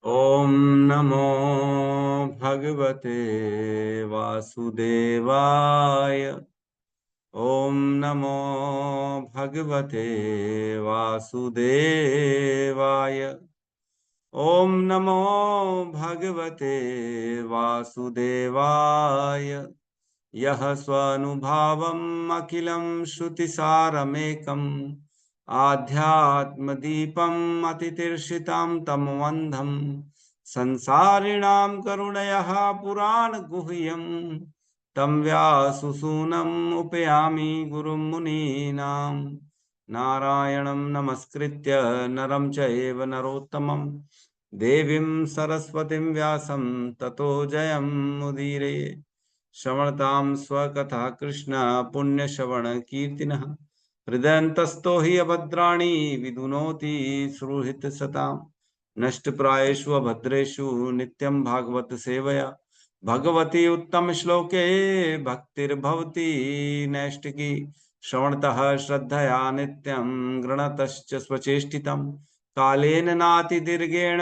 ओम नमो भगवते वासुदेवाय। ओम नमो भगवते वासुदेवाय। ओम नमो भगवते वासुदेवाय। यः स्वानुभावम् अखिलं श्रुतिसारमेकम् आध्यात्मदीपम् अतितीर्षितां तमवन्धम् संसारिणां करुणयः पुराणगुह्यम् तं व्याससूनम् उपयामि गुरुं मुनीनां। नारायणं नमस्कृत्य नरं चैव नरोत्तमं देवीं सरस्वतीं व्यासं ततो जयमुदीरये। श्रवणतां स्वकथा कृष्ण पुण्यश्रवण कीर्तिनः हृदयन्तस्थो हि अभद्राणि विदुनोति सुहृत सताम्। नष्टप्रायेषु अभद्रेषु नित्यं भागवत सेवया भगवती उत्तम श्लोके भक्तिर्भवति नैष्टिकी। श्रवणतः श्रद्धया नित्यं गृणतश्च स्वचेष्टितं कालेन नातिदीर्घेण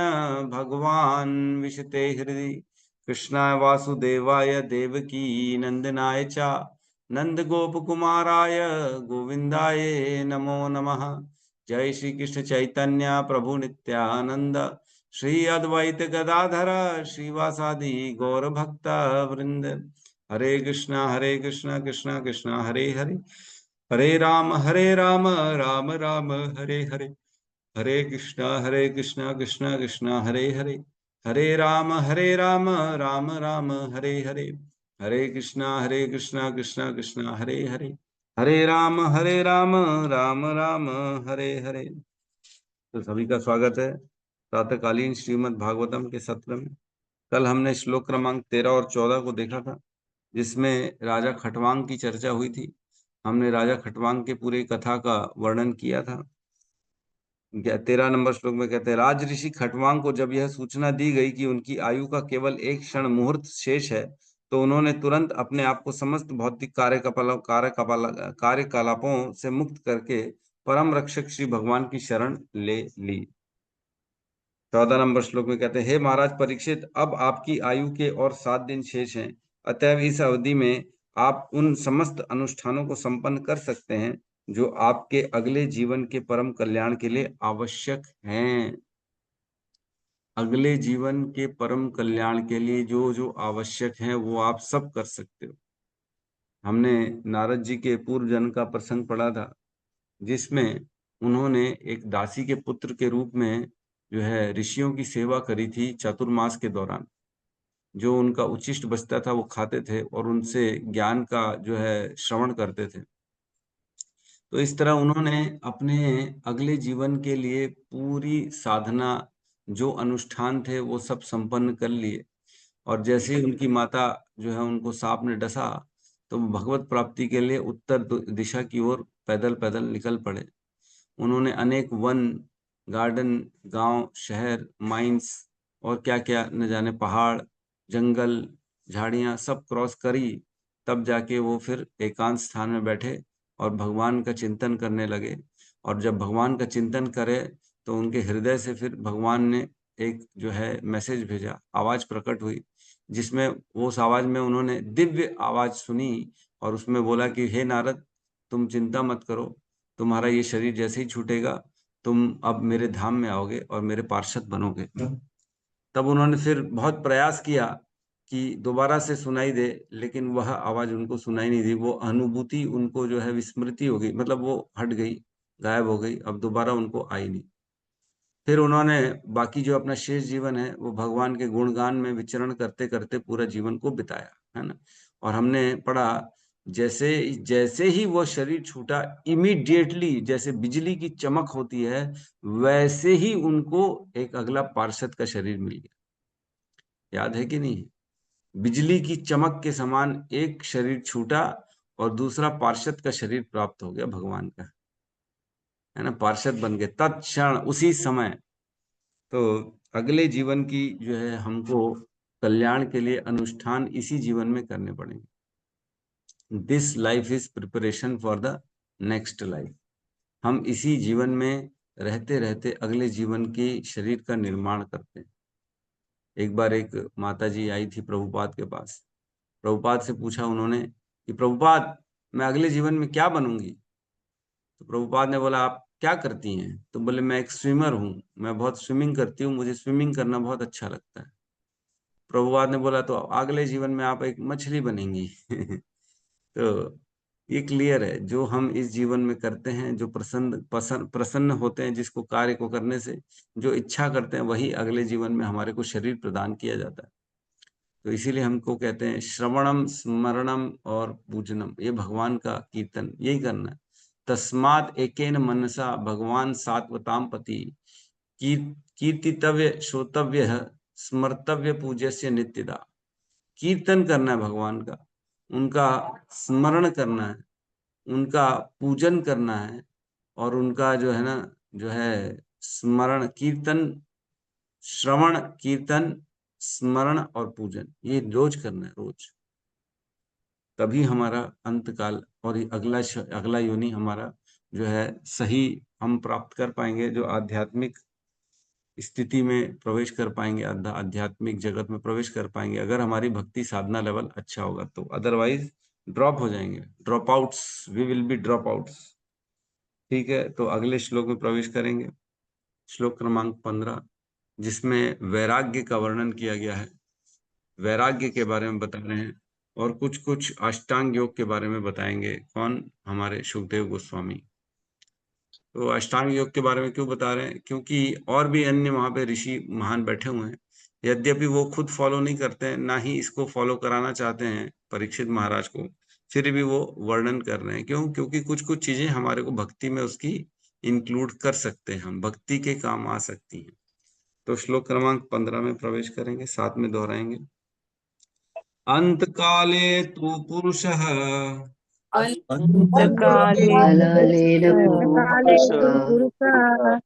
भगवान् विशते हृदि। कृष्णाय वासुदेवाय देवकी नंदनाय च नंद गोप कुमाराय गोविंदाय नमो नमः। जय श्री कृष्ण चैतन्य प्रभु नित्यानंद श्री अद्वैत गदाधर श्रीवासादि गौर भक्त वृंद। हरे कृष्णा कृष्णा कृष्णा हरे हरे, हरे राम राम राम हरे हरे। हरे कृष्णा कृष्णा कृष्णा हरे हरे, हरे राम राम राम हरे हरे। हरे कृष्णा कृष्णा कृष्णा हरे हरे, हरे राम राम राम हरे हरे। तो सभी का स्वागत है प्रातःकालीन श्रीमद् भागवतम के सत्र में। कल हमने श्लोक क्रमांक 13 और 14 को देखा था, जिसमें राजा खटवांग की चर्चा हुई थी। हमने राजा खटवांग के पूरे कथा का वर्णन किया था। 13 नंबर श्लोक में कहते हैं, राज ऋषि खटवांग को जब यह सूचना दी गई कि उनकी आयु का केवल एक क्षण मुहूर्त शेष है, तो उन्होंने तुरंत अपने आप को समस्त भौतिक कार्यकलापों से मुक्त करके परम रक्षक श्री भगवान की शरण ले ली। 14 नंबर श्लोक में कहते हैं, हे महाराज परीक्षित, अब आपकी आयु के और 7 दिन शेष हैं। अतएव इस अवधि में आप उन समस्त अनुष्ठानों को संपन्न कर सकते हैं जो आपके अगले जीवन के परम कल्याण के लिए आवश्यक हैं। अगले जीवन के परम कल्याण के लिए जो जो आवश्यक है वो आप सब कर सकते हो। हमने नारद जी के पूर्व जन्म का प्रसंग पढ़ा था, जिसमें उन्होंने एक दासी के पुत्र के रूप में जो है ऋषियों की सेवा करी थी चातुर्मास के दौरान। जो उनका उच्छिष्ट बचता था वो खाते थे और उनसे ज्ञान का जो है श्रवण करते थे। तो इस तरह उन्होंने अपने अगले जीवन के लिए पूरी साधना, जो अनुष्ठान थे वो सब संपन्न कर लिए। और जैसे ही उनकी माता जो है उनको सांप ने डसा, तो वो भगवत प्राप्ति के लिए उत्तर दिशा की ओर पैदल पैदल निकल पड़े। उन्होंने अनेक वन, गार्डन, गांव, शहर, माइंस और क्या क्या न जाने, पहाड़, जंगल, झाड़ियां सब क्रॉस करी। तब जाके वो फिर एकांत स्थान में बैठे और भगवान का चिंतन करने लगे। और जब भगवान का चिंतन करे तो उनके हृदय से फिर भगवान ने एक जो है मैसेज भेजा, आवाज प्रकट हुई, जिसमें वो उस आवाज में उन्होंने दिव्य आवाज सुनी और उसमें बोला कि हे नारद, तुम चिंता मत करो, तुम्हारा ये शरीर जैसे ही छूटेगा तुम अब मेरे धाम में आओगे और मेरे पार्षद बनोगे। तब उन्होंने फिर बहुत प्रयास किया कि दोबारा से सुनाई दे, लेकिन वह आवाज उनको सुनाई नहीं दी। वो अनुभूति उनको जो है विस्मृति हो गई, मतलब वो हट गई, गायब हो गई, अब दोबारा उनको आई नहीं। फिर उन्होंने बाकी जो अपना शेष जीवन है वो भगवान के गुणगान में विचरण करते करते पूरा जीवन को बिताया, है ना। और हमने पढ़ा, जैसे जैसे ही वो शरीर छूटा, इमीडिएटली जैसे बिजली की चमक होती है, वैसे ही उनको एक अगला पार्षद का शरीर मिल गया। याद है कि नहीं? बिजली की चमक के समान एक शरीर छूटा और दूसरा पार्षद का शरीर प्राप्त हो गया भगवान का, है ना। पार्षद बन गए तत्क्षण, उसी समय। तो अगले जीवन की जो है हमको कल्याण के लिए अनुष्ठान इसी जीवन में करने पड़ेंगे। This life is preparation for the next life. हम इसी जीवन में रहते रहते अगले जीवन के शरीर का निर्माण करते हैं। एक बार एक माता जी आई थी प्रभुपाद के पास। प्रभुपाद से पूछा उन्होंने कि प्रभुपाद, मैं अगले जीवन में क्या बनूंगी? तो प्रभुपाद ने बोला, आप क्या करती हैं? तो बोले, मैं एक स्विमर हूँ, मैं बहुत स्विमिंग करती हूँ, मुझे स्विमिंग करना बहुत अच्छा लगता है। प्रभुपाद ने बोला, तो अगले जीवन में आप एक मछली बनेंगी। तो ये क्लियर है, जो हम इस जीवन में करते हैं, जो प्रसन्न होते हैं, जिसको कार्य को करने से जो इच्छा करते हैं, वही अगले जीवन में हमारे को शरीर प्रदान किया जाता है। तो इसीलिए हमको कहते हैं श्रवणम, स्मरणम और पूजनम, ये भगवान का कीर्तन यही करना है। तस्मात् एकेन मनसा भगवान सात्वताम पति कीर्तितव्य श्रोतव्य स्मर्तव्य पूज्यस्य नित्यदा। कीर्तन करना है भगवान का, उनका स्मरण करना है, उनका पूजन करना है, और उनका जो है ना, जो है स्मरण, कीर्तन, श्रवण, कीर्तन, स्मरण और पूजन, ये रोज करना है, रोज। तभी हमारा अंत काल और अगला योनि हमारा जो है सही हम प्राप्त कर पाएंगे, जो आध्यात्मिक स्थिति में प्रवेश कर पाएंगे, आध्यात्मिक जगत में प्रवेश कर पाएंगे, अगर हमारी भक्ति साधना लेवल अच्छा होगा तो। अदरवाइज ड्रॉप हो जाएंगे, drop outs, we will be drop outs. ठीक है, तो अगले श्लोक में प्रवेश करेंगे, श्लोक क्रमांक 15, जिसमें वैराग्य का वर्णन किया गया है। वैराग्य के बारे में बता रहे हैं, और कुछ कुछ अष्टांग योग के बारे में बताएंगे। कौन? हमारे सुखदेव गोस्वामी। तो अष्टांग योग के बारे में क्यों बता रहे हैं? क्योंकि और भी अन्य वहां पे ऋषि महान बैठे हुए हैं, यद्यपि वो खुद फॉलो नहीं करते हैं, ना ही इसको फॉलो कराना चाहते हैं परीक्षित महाराज को, फिर भी वो वर्णन कर रहे हैं। क्यों? क्योंकि कुछ कुछ चीजें हमारे को भक्ति में उसकी इंक्लूड कर सकते हैं, हम भक्ति के काम आ सकती हैं। तो श्लोक क्रमांक 15 में प्रवेश करेंगे, साथ में दोहराएंगे। अंत काले तु पुरुषः अंतकाले कालेन काले तु पुरुषः पुरुषः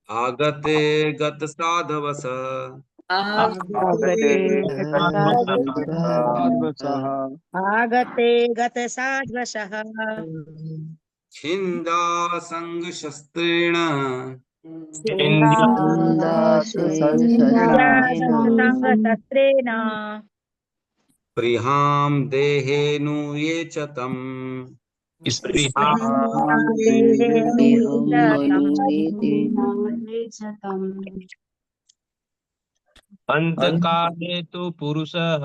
आगते गत साधवस आगते साधवः आगते गतसाध्वसः छिन्दा संग शस्त्रेण छन्दासेन शस्त्रेण संगतस्त्रेण प्रिहां देहेनुये च तम्। इहं मनुयेते अंतकाले तु पुरुषः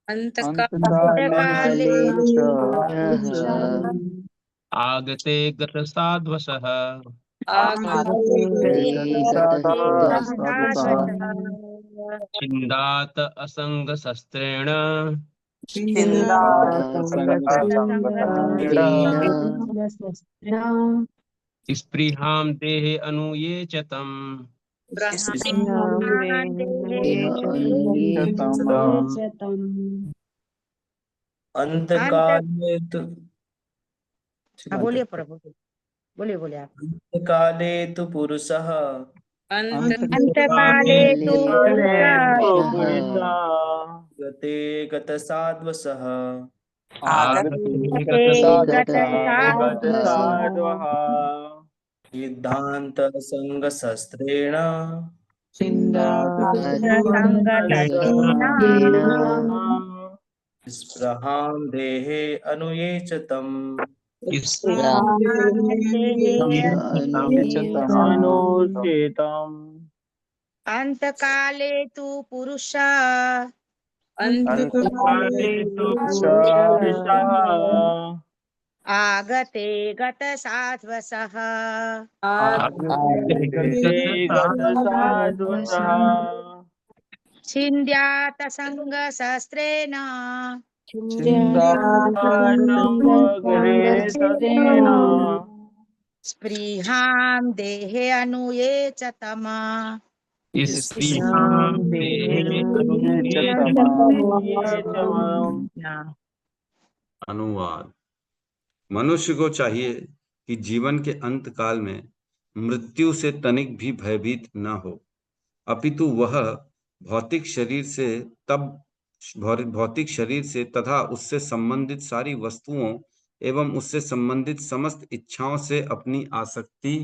अंतकाले पुरुषः आगते गतसाध्वसः आगते गतसाधवः छिन्दात असंगशस्त्रेण छन्दासंगशस्त्रेण स्पृहां देहे अनुये च तम्। इह अनुयेत अंतकाले तो बोलिए प्रभु, बोलिए बोलिए आप। अंतकाले तो पुरुषः अंतकाले तु पुरुषः गते गतसाध्वसः आगते ते गतसाध्वसः गतसाध्वसः सिद्धांत संगशस्त्रेण संगतस्तेन स्पृहां देहे अनुये च तम्। अंतकाले तु पुरुषः अंतकाले तु आगते गतसाध्वसः छिन्द्यात संगशस्त्रेण स्पृहां देहे अनुये च तमा। स्पृहां देहे अनुये च अनुवाद। मनुष्य को चाहिए कि जीवन के अंत काल में मृत्यु से तनिक भी भयभीत न हो, अपितु वह भौतिक शरीर से भौतिक शरीर से तथा उससे संबंधित सारी वस्तुओं एवं उससे संबंधित समस्त इच्छाओं से अपनी आसक्ति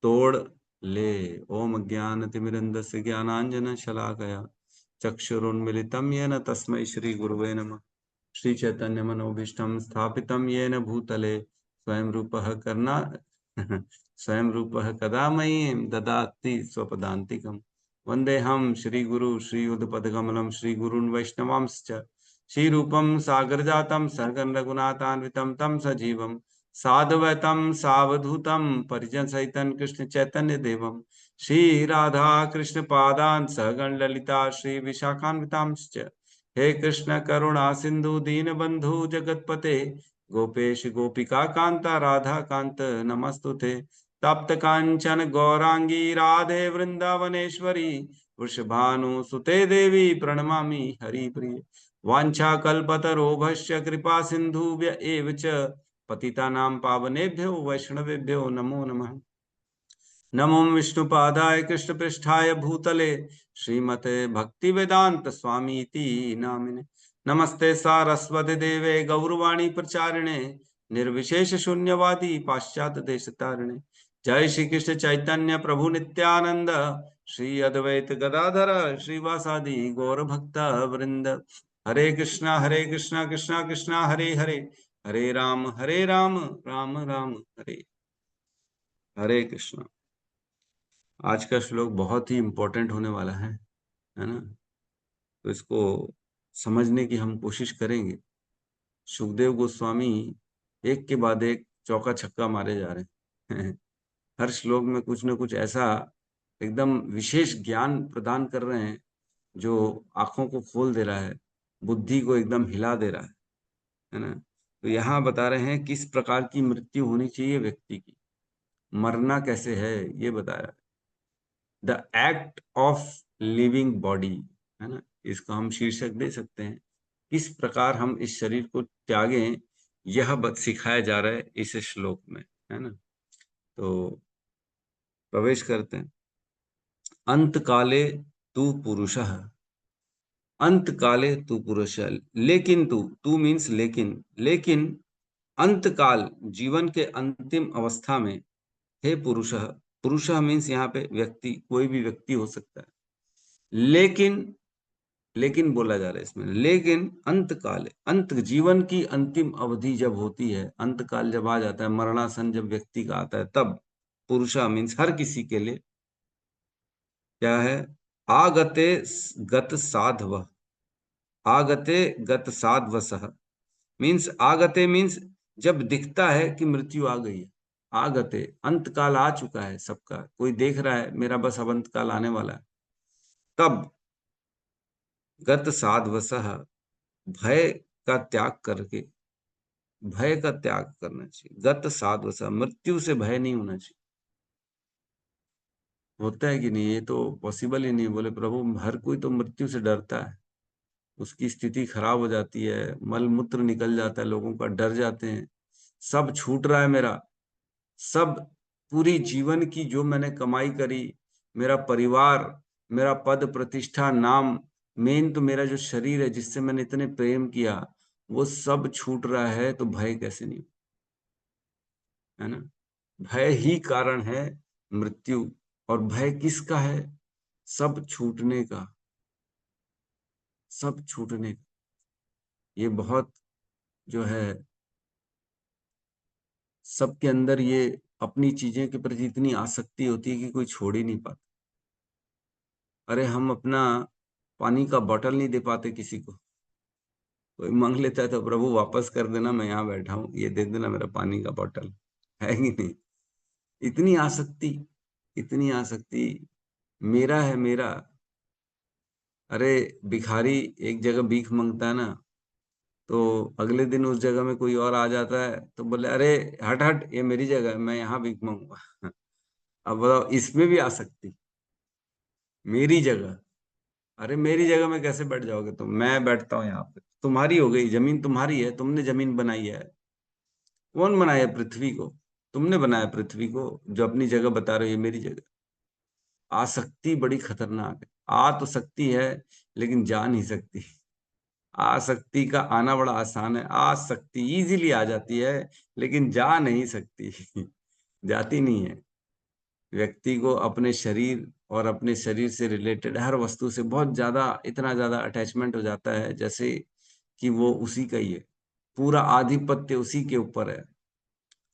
तोड़ ले। ओम ज्ञानतिमिरन्धस्य ज्ञानांजन शलाकया चक्षुरुन्मिलितं येन तस्मै श्रीगुरुवे नमः। श्रीचैतन्यमनोभीष्टं स्थापितं येन भूतले स्वयं रूपः स्वयं रूपः कदा मह्यं ददाति स्वपदान्तिकम्। वन्देऽहं श्रीगुरु श्रीयुतपदकमलं श्रीगुरून् वैष्णवांश्च श्रीरूपं सागरजातं सहगण रघुनाथान्वितं तं सजीवं साद्वैतं सावधूतं परिजनसहितं कृष्ण चैतन्य देवं श्री राधा कृष्ण पादान् सहगण ललिता श्री विशाखान्वितांश्च। हे कृष्ण करुणा सिंधु दीनबंधु जगतपते गोपेश गोपिका कांता राधा कांत नमस्तुते। तप्त कांचन गौरांगी राधे वृंदावनेश्वरी वृषभानुसुते देवी प्रणमामि हरिप्रिये। वाञ्छाकल्पतरोभश्च कृपा सिन्धुभ्य एव च पतितानां पावनेभ्यो वैष्णवेभ्यो नमो नमः। नमो विष्णुपादाय कृष्णपृष्ठाय भूतले श्रीमते भक्तिवेदांत स्वामीति नामिने। नमस्ते सारस्वती देवे गौरवाणी प्रचारिणे निर्विशेष शून्यवादी पाश्चात्य देशतारिणे। जय श्री कृष्ण चैतन्य प्रभु नित्यानंद श्री अद्वैत गदाधर श्रीवासादि गौर भक्त वृंद। हरे कृष्णा कृष्णा कृष्णा हरे हरे, हरे राम राम राम हरे हरे। कृष्णा। आज का श्लोक बहुत ही इंपॉर्टेंट होने वाला है ना, तो इसको समझने की हम कोशिश करेंगे। सुखदेव गोस्वामी एक के बाद एक चौका छक्का मारे जा रहे हैं हर श्लोक में कुछ न कुछ ऐसा एकदम विशेष ज्ञान प्रदान कर रहे हैं जो आंखों को खोल दे रहा है, बुद्धि को एकदम हिला दे रहा है ना। तो यहाँ बता रहे हैं किस प्रकार की मृत्यु होनी चाहिए व्यक्ति की, मरना कैसे है ये बताया। The act of living body है ना, इसका हम शीर्षक दे सकते हैं। किस प्रकार हम इस शरीर को त्यागें, यह सिखाया जा रहा है इस श्लोक में, है ना। तो प्रवेश करते हैं। अंत काले तू पुरुषः, अंत काले तू पुरुष, लेकिन तू मीन्स लेकिन अंत काल जीवन के अंतिम अवस्था में, हे पुरुष, पुरुष मीन्स यहाँ पे व्यक्ति, कोई भी व्यक्ति हो सकता है। लेकिन बोला जा रहा है इसमें, लेकिन अंत काल, अंत जीवन की अंतिम अवधि जब होती है, अंत काल जब आ जाता है, मरणासन जब व्यक्ति का आता है, तब पुरुष मीन्स हर किसी के लिए क्या है, आगते गत साधव, आगते गत साधवसः मीन्स, आगते मीन्स जब दिखता है कि मृत्यु आ गई है, आगते अंत काल आ चुका है सबका, कोई देख रहा है मेरा बस अब अंत काल आने वाला है, तब गत साधवसः भय का त्याग करके, भय का त्याग करना चाहिए। गत साधवसः मृत्यु से भय नहीं होना चाहिए। होता है कि नहीं, ये तो पॉसिबल ही नहीं। बोले प्रभु हर कोई तो मृत्यु से डरता है, उसकी स्थिति खराब हो जाती है, मल मूत्र निकल जाता है, लोगों का डर जाते हैं, सब छूट रहा है मेरा, सब पूरी जीवन की जो मैंने कमाई करी, मेरा परिवार, मेरा पद प्रतिष्ठा नाम, मेन तो मेरा जो शरीर है जिससे मैंने इतने प्रेम किया, वो सब छूट रहा है, तो भय कैसे नहीं, है ना। भय ही कारण है मृत्यु। और भय किसका है, सब छूटने का, सब छूटने का। ये बहुत जो है सबके अंदर ये अपनी चीजें के प्रति इतनी आसक्ति होती है कि कोई छोड़ ही नहीं पाता। अरे हम अपना पानी का बोतल नहीं दे पाते किसी को, कोई मांग लेता है तो प्रभु वापस कर देना, मैं यहाँ बैठा हूँ, ये दे देना मेरा पानी का बोतल, है कि नहीं। इतनी आसक्ति, इतनी आसक्ति, मेरा है मेरा। अरे भिखारी एक जगह भीख मांगता है ना, तो अगले दिन उस जगह में कोई और आ जाता है तो बोले अरे हट हट, ये मेरी जगह है, मैं यहाँ भीख मांगूंगा अब बताओ, इसमें भी आसक्ति, मेरी जगह। अरे मेरी जगह में कैसे बैठ जाओगे तुम, मैं बैठता हूँ यहाँ पे, तुम्हारी हो गई जमीन, तुम्हारी है, तुमने जमीन बनाई है। कौन बनाया पृथ्वी को, तुमने बनाया पृथ्वी को, जो अपनी जगह बता रहे हो ये मेरी जगह। आसक्ति बड़ी खतरनाक है। आ तो सकती है लेकिन जा नहीं सकती। आसक्ति का आना बड़ा आसान है, आसक्ति इजीली आ जाती है लेकिन जा नहीं सकती जाती नहीं है। व्यक्ति को अपने शरीर और अपने शरीर से रिलेटेड हर वस्तु से बहुत ज्यादा, इतना ज्यादा अटैचमेंट हो जाता है जैसे कि वो उसी का ही है, पूरा आधिपत्य उसी के ऊपर है।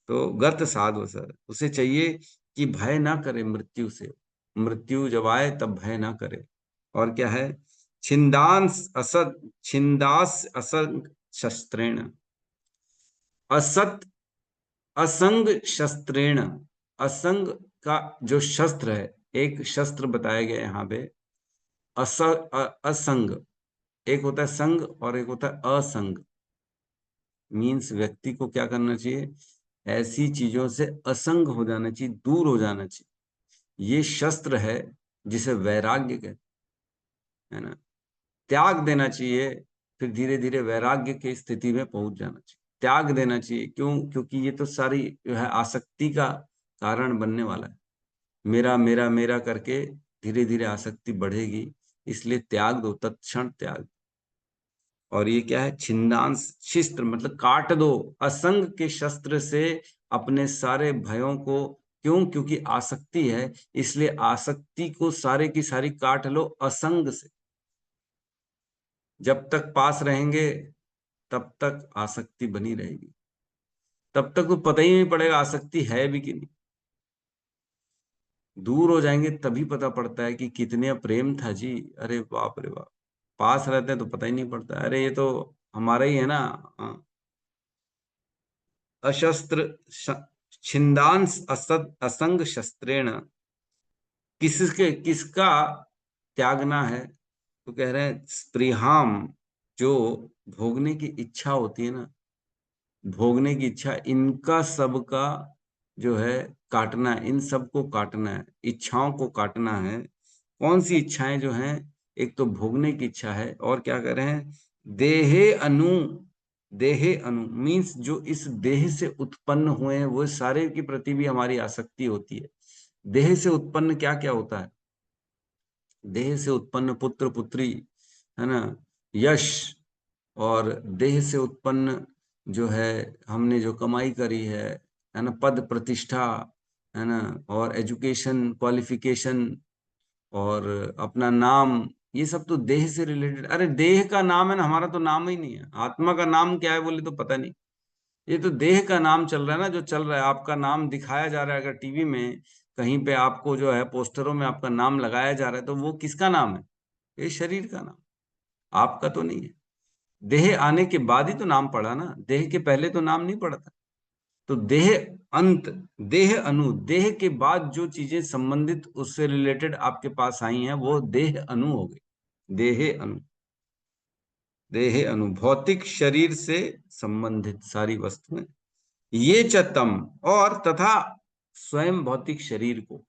तो गर्त साधु सर, उसे चाहिए कि भय ना करे मृत्यु से, मृत्यु जब आए तब भय ना करे। और क्या है, छिंदास असंग शस्त्रेण, असत असंग शस्त्रेण, असंग का जो शस्त्र है, एक शस्त्र बताया गया यहाँ पे, असंग, एक होता है संग और एक होता है असंग। मीन्स व्यक्ति को क्या करना चाहिए, ऐसी चीजों से असंग हो जाना चाहिए, दूर हो जाना चाहिए। ये शस्त्र है जिसे वैराग्य कहते है ना। त्याग देना चाहिए, फिर धीरे धीरे वैराग्य की स्थिति में पहुंच जाना चाहिए। त्याग देना चाहिए, क्यों? क्योंकि ये तो सारी जो है आसक्ति का कारण बनने वाला है। मेरा मेरा मेरा करके धीरे धीरे आसक्ति बढ़ेगी, इसलिए त्याग दो, तत्क्षण त्याग। और ये क्या है, छिंदांस, शिस्त्र मतलब काट दो, असंग के शस्त्र से अपने सारे भयों को। क्यों? क्योंकि आसक्ति है, इसलिए आसक्ति को सारे की सारी काट लो असंग से। जब तक पास रहेंगे तब तक आसक्ति बनी रहेगी, तब तक तो पता ही नहीं पड़ेगा आसक्ति है भी कि नहीं। दूर हो जाएंगे तभी पता पड़ता है कि कितने प्रेम था जी, अरे बाप रे बाप। पास रहते हैं तो पता ही नहीं पड़ता, अरे ये तो हमारा ही है ना। हाँ। अशस्त्र छिंदांस असद असंग शस्त्रेण, किसका त्यागना है? तो कह रहे हैं स्पृहाम, जो भोगने की इच्छा होती है ना, भोगने की इच्छा, इनका सबका जो है काटना है, इन सबको काटना है, इच्छाओं को काटना है। कौन सी इच्छाएं जो हैं? एक तो भोगने की इच्छा है, और क्या कर रहे हैं, देहे अनु, देहे अनु मीन्स जो इस देह से उत्पन्न हुए हैं वो सारे के प्रति भी हमारी आसक्ति होती है। देह से उत्पन्न क्या क्या होता है? देह से उत्पन्न पुत्र पुत्री, है ना, यश, और देह से उत्पन्न जो है हमने जो कमाई करी है ना, पद प्रतिष्ठा, है ना, और एजुकेशन क्वालिफिकेशन, और अपना नाम, ये सब तो देह से रिलेटेड। अरे देह का नाम है ना, हमारा तो नाम ही नहीं है। आत्मा का नाम क्या है बोले तो पता नहीं। ये तो देह का नाम चल रहा है ना, जो चल रहा है। आपका नाम दिखाया जा रहा है, अगर टीवी में कहीं पे आपको जो है पोस्टरों में आपका नाम लगाया जा रहा है, तो वो किसका नाम है? ये शरीर का नाम, आपका तो नहीं है। देह आने के बाद ही तो नाम पड़ा ना, देह के पहले तो नाम नहीं पड़ा था। तो देह अंत, देह अनु, देह के बाद जो चीजें संबंधित उससे रिलेटेड आपके पास आई हैं वो देह अनु हो गई। देह अनु, देह अनु भौतिक शरीर से संबंधित सारी वस्तुएं। ये चतम, और तथा स्वयं भौतिक शरीर को,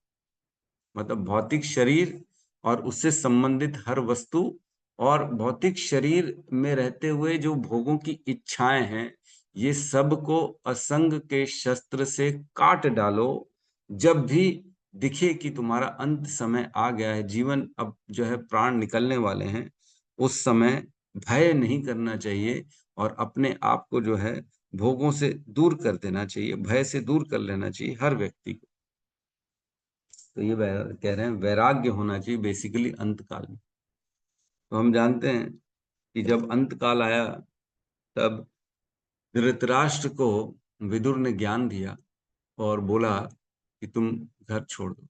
मतलब भौतिक शरीर और उससे संबंधित हर वस्तु, और भौतिक शरीर में रहते हुए जो भोगों की इच्छाएं हैं, ये सब को असंग के शस्त्र से काट डालो। जब भी दिखे कि तुम्हारा अंत समय आ गया है, जीवन अब जो है प्राण निकलने वाले हैं, उस समय भय नहीं करना चाहिए, और अपने आप को जो है भोगों से दूर कर देना चाहिए, भय से दूर कर लेना चाहिए हर व्यक्ति को। तो ये कह रहे हैं वैराग्य होना चाहिए बेसिकली अंत काल में। तो हम जानते हैं कि जब अंत काल आया तब धृतराष्ट्र को विदुर ने ज्ञान दिया और बोला कि तुम घर छोड़ दो।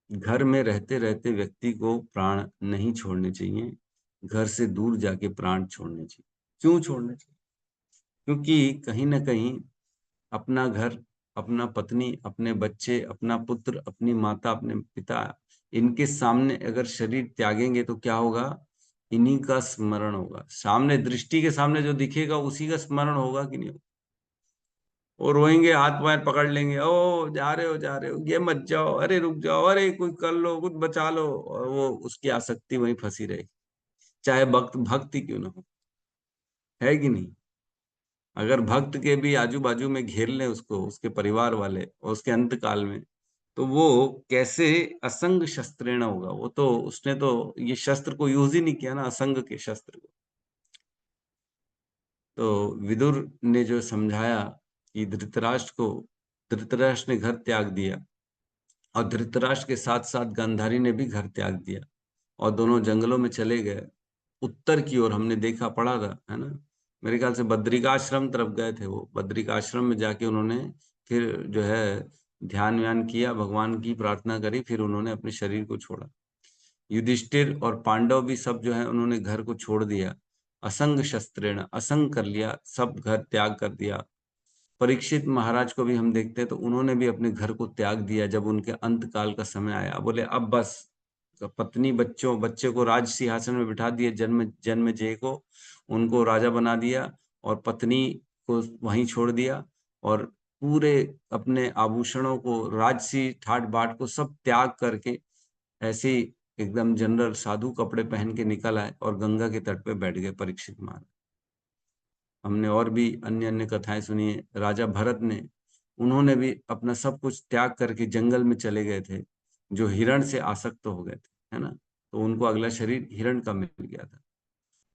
घर में रहते रहते व्यक्ति को प्राण नहीं छोड़ने चाहिए, घर से दूर जाके प्राण छोड़ने चाहिए। क्यों छोड़ने चाहिए? क्योंकि कहीं ना कहीं अपना घर, अपना पत्नी, अपने बच्चे, अपना पुत्र, अपनी माता, अपने पिता, इनके सामने अगर शरीर त्यागेंगे तो क्या होगा? इन्हीं का स्मरण होगा, सामने दृष्टि के सामने जो दिखेगा उसी का स्मरण होगा कि नहीं होगा? और रोएंगे, हाथ पैर पकड़ लेंगे, ओ जा रहे हो, ये मत जाओ, अरे रुक जाओ, अरे कुछ कर लो, कुछ बचा लो, और वो उसकी आसक्ति वहीं फंसी रहेगी, चाहे भक्ति क्यों ना हो, है कि नहीं? अगर भक्त के भी आजू बाजू में घेर लें उसको, उसके परिवार वाले, और उसके अंत काल में, तो वो कैसे असंग शस्त्रेण होगा? वो तो उसने तो ये शस्त्र को यूज ही नहीं किया ना, असंग के शस्त्र को। तो विदुर ने जो समझाया कि धृतराष्ट्र को, धृतराष्ट्र ने घर त्याग दिया, और धृतराष्ट्र के साथ साथ गांधारी ने भी घर त्याग दिया और दोनों जंगलों में चले गए उत्तर की ओर। हमने देखा, पढ़ा था, है ना। मेरे ख्याल से बद्रिकाश्रम तरफ गए थे वो। बद्रिकाश्रम में जाके उन्होंने फिर जो है ध्यान व्यान किया, भगवान की प्रार्थना करी, फिर उन्होंने अपने शरीर को छोड़ा। युधिष्ठिर और पांडव भी सब जो है उन्होंने घर को छोड़ दिया। असंग शस्त्रेण, असंग कर लिया, सब घर त्याग कर दिया। परीक्षित महाराज को भी हम देखते हैं तो उन्होंने भी अपने घर को त्याग दिया जब उनके अंत काल का समय आया। बोले अब बस, तो पत्नी बच्चे को राज सिंहासन में बिठा दिए, जन्मेजय को उनको राजा बना दिया और पत्नी को वहीं छोड़ दिया और पूरे अपने आभूषणों को, राजसी ठाट बाट को सब त्याग करके ऐसे ही एकदम जनरल साधु कपड़े पहन के निकल आए और गंगा के तट पे बैठ गए परीक्षित महाराज। हमने और भी अन्य अन्य कथाएं सुनी है। राजा भरत ने, उन्होंने भी अपना सब कुछ त्याग करके जंगल में चले गए थे, जो हिरण से आसक्त हो गए थे, है ना। तो उनको अगला शरीर हिरण का मिल गया था।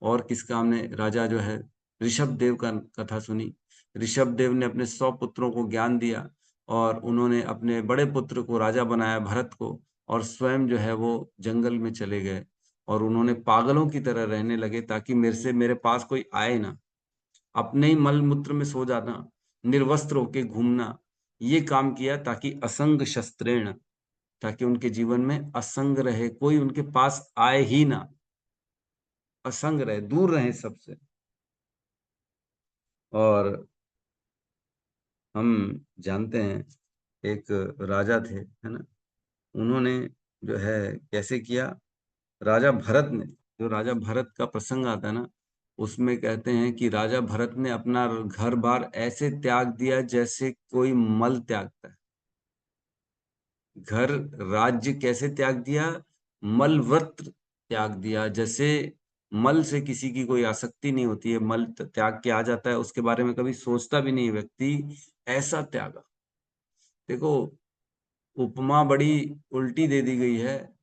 और किसका, हमने राजा जो है ऋषभ देव का कथा सुनी। ऋषभ देव ने अपने 100 पुत्रों को ज्ञान दिया और उन्होंने अपने बड़े पुत्र को राजा बनाया, भरत को, और स्वयं जो है वो जंगल में चले गए और उन्होंने पागलों की तरह रहने लगे ताकि मेरे पास कोई आए ना। अपने ही मल मूत्र में सो जाना, निर्वस्त्र होके घूमना, ये काम किया ताकि असंग शस्त्रेण, ताकि उनके जीवन में असंग रहे, कोई उनके पास आए ही ना, असंग रहे, दूर रहे सबसे। और हम जानते हैं एक राजा थे, है ना, उन्होंने जो है कैसे किया। राजा भरत ने, जो राजा भरत का प्रसंग आता है ना, उसमें कहते हैं कि राजा भरत ने अपना घर बार ऐसे त्याग दिया जैसे कोई मल त्यागता है। घर राज्य कैसे त्याग दिया, मलवत त्याग दिया। जैसे मल से किसी की कोई आसक्ति नहीं होती है, मल त्याग के आ जाता है, उसके बारे में कभी सोचता भी नहीं व्यक्ति, ऐसा त्यागा। देखो, उपमा बड़ी उल्टी दे दी गई है,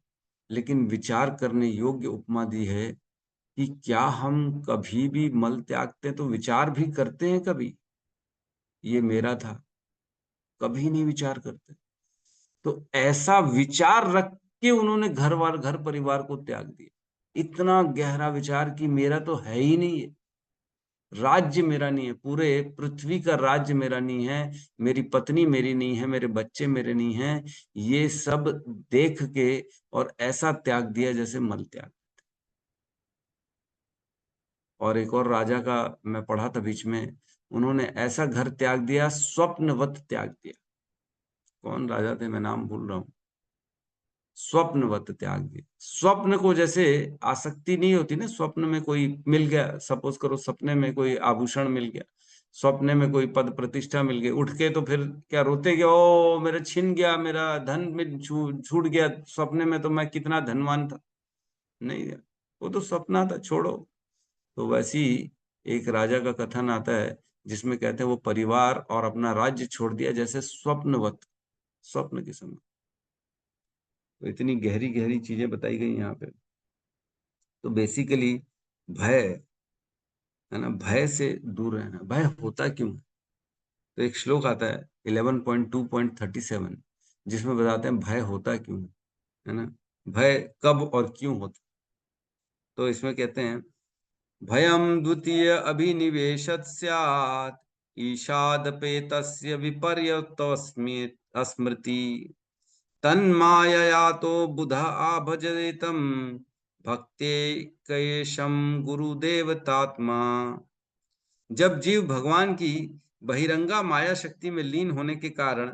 लेकिन विचार करने योग्य उपमा दी है कि क्या हम कभी भी मल त्यागते हैं तो विचार भी करते हैं कभी, ये मेरा था? कभी नहीं विचार करते। तो ऐसा विचार रख के उन्होंने घर परिवार को त्याग दिया। इतना गहरा विचार कि मेरा तो है ही नहीं है, राज्य मेरा नहीं है, पूरे पृथ्वी का राज्य मेरा नहीं है, मेरी पत्नी मेरी नहीं है, मेरे बच्चे मेरे नहीं हैं, ये सब देख के और ऐसा त्याग दिया जैसे मल त्याग। और एक और राजा का मैं पढ़ा था बीच में, उन्होंने ऐसा घर त्याग दिया, स्वप्नवत त्याग दिया। कौन राजा थे, मैं नाम भूल रहा हूं। स्वप्नवत त्याग दिया। स्वप्न को जैसे आसक्ति नहीं होती ना, स्वप्न में कोई मिल गया, सपोज करो सपने में कोई आभूषण मिल गया, स्वप्ने में कोई पद प्रतिष्ठा मिल गई, उठ के तो फिर क्या रोते कि ओ मेरा छिन गया, मेरा धन में छूट गया, सपने में तो मैं कितना धनवान था। नहीं, वो तो सपना था, छोड़ो। तो वैसी एक राजा का कथन आता है जिसमें कहते हैं वो परिवार और अपना राज्य छोड़ दिया जैसे स्वप्नवत, स्वप्न के समय। तो इतनी गहरी गहरी चीजें बताई गई यहाँ पे। तो बेसिकली भय, है ना, भय से दूर रहना। भय होता क्यों है? तो एक श्लोक आता है 11.2.37 जिसमें बताते हैं भय होता क्यों है ना, भय कब और क्यों होता। तो इसमें कहते हैं भयं द्वितीय अभिनिवेशत् स्यात् ईषादपेतस्य विपर्यतोऽस्मि स्मृति तन्मायया तो बुधा आभजते भक्ते कैशम गुरुदेवतात्मा। जब जीव भगवान की बहिरंगा माया शक्ति में लीन होने के कारण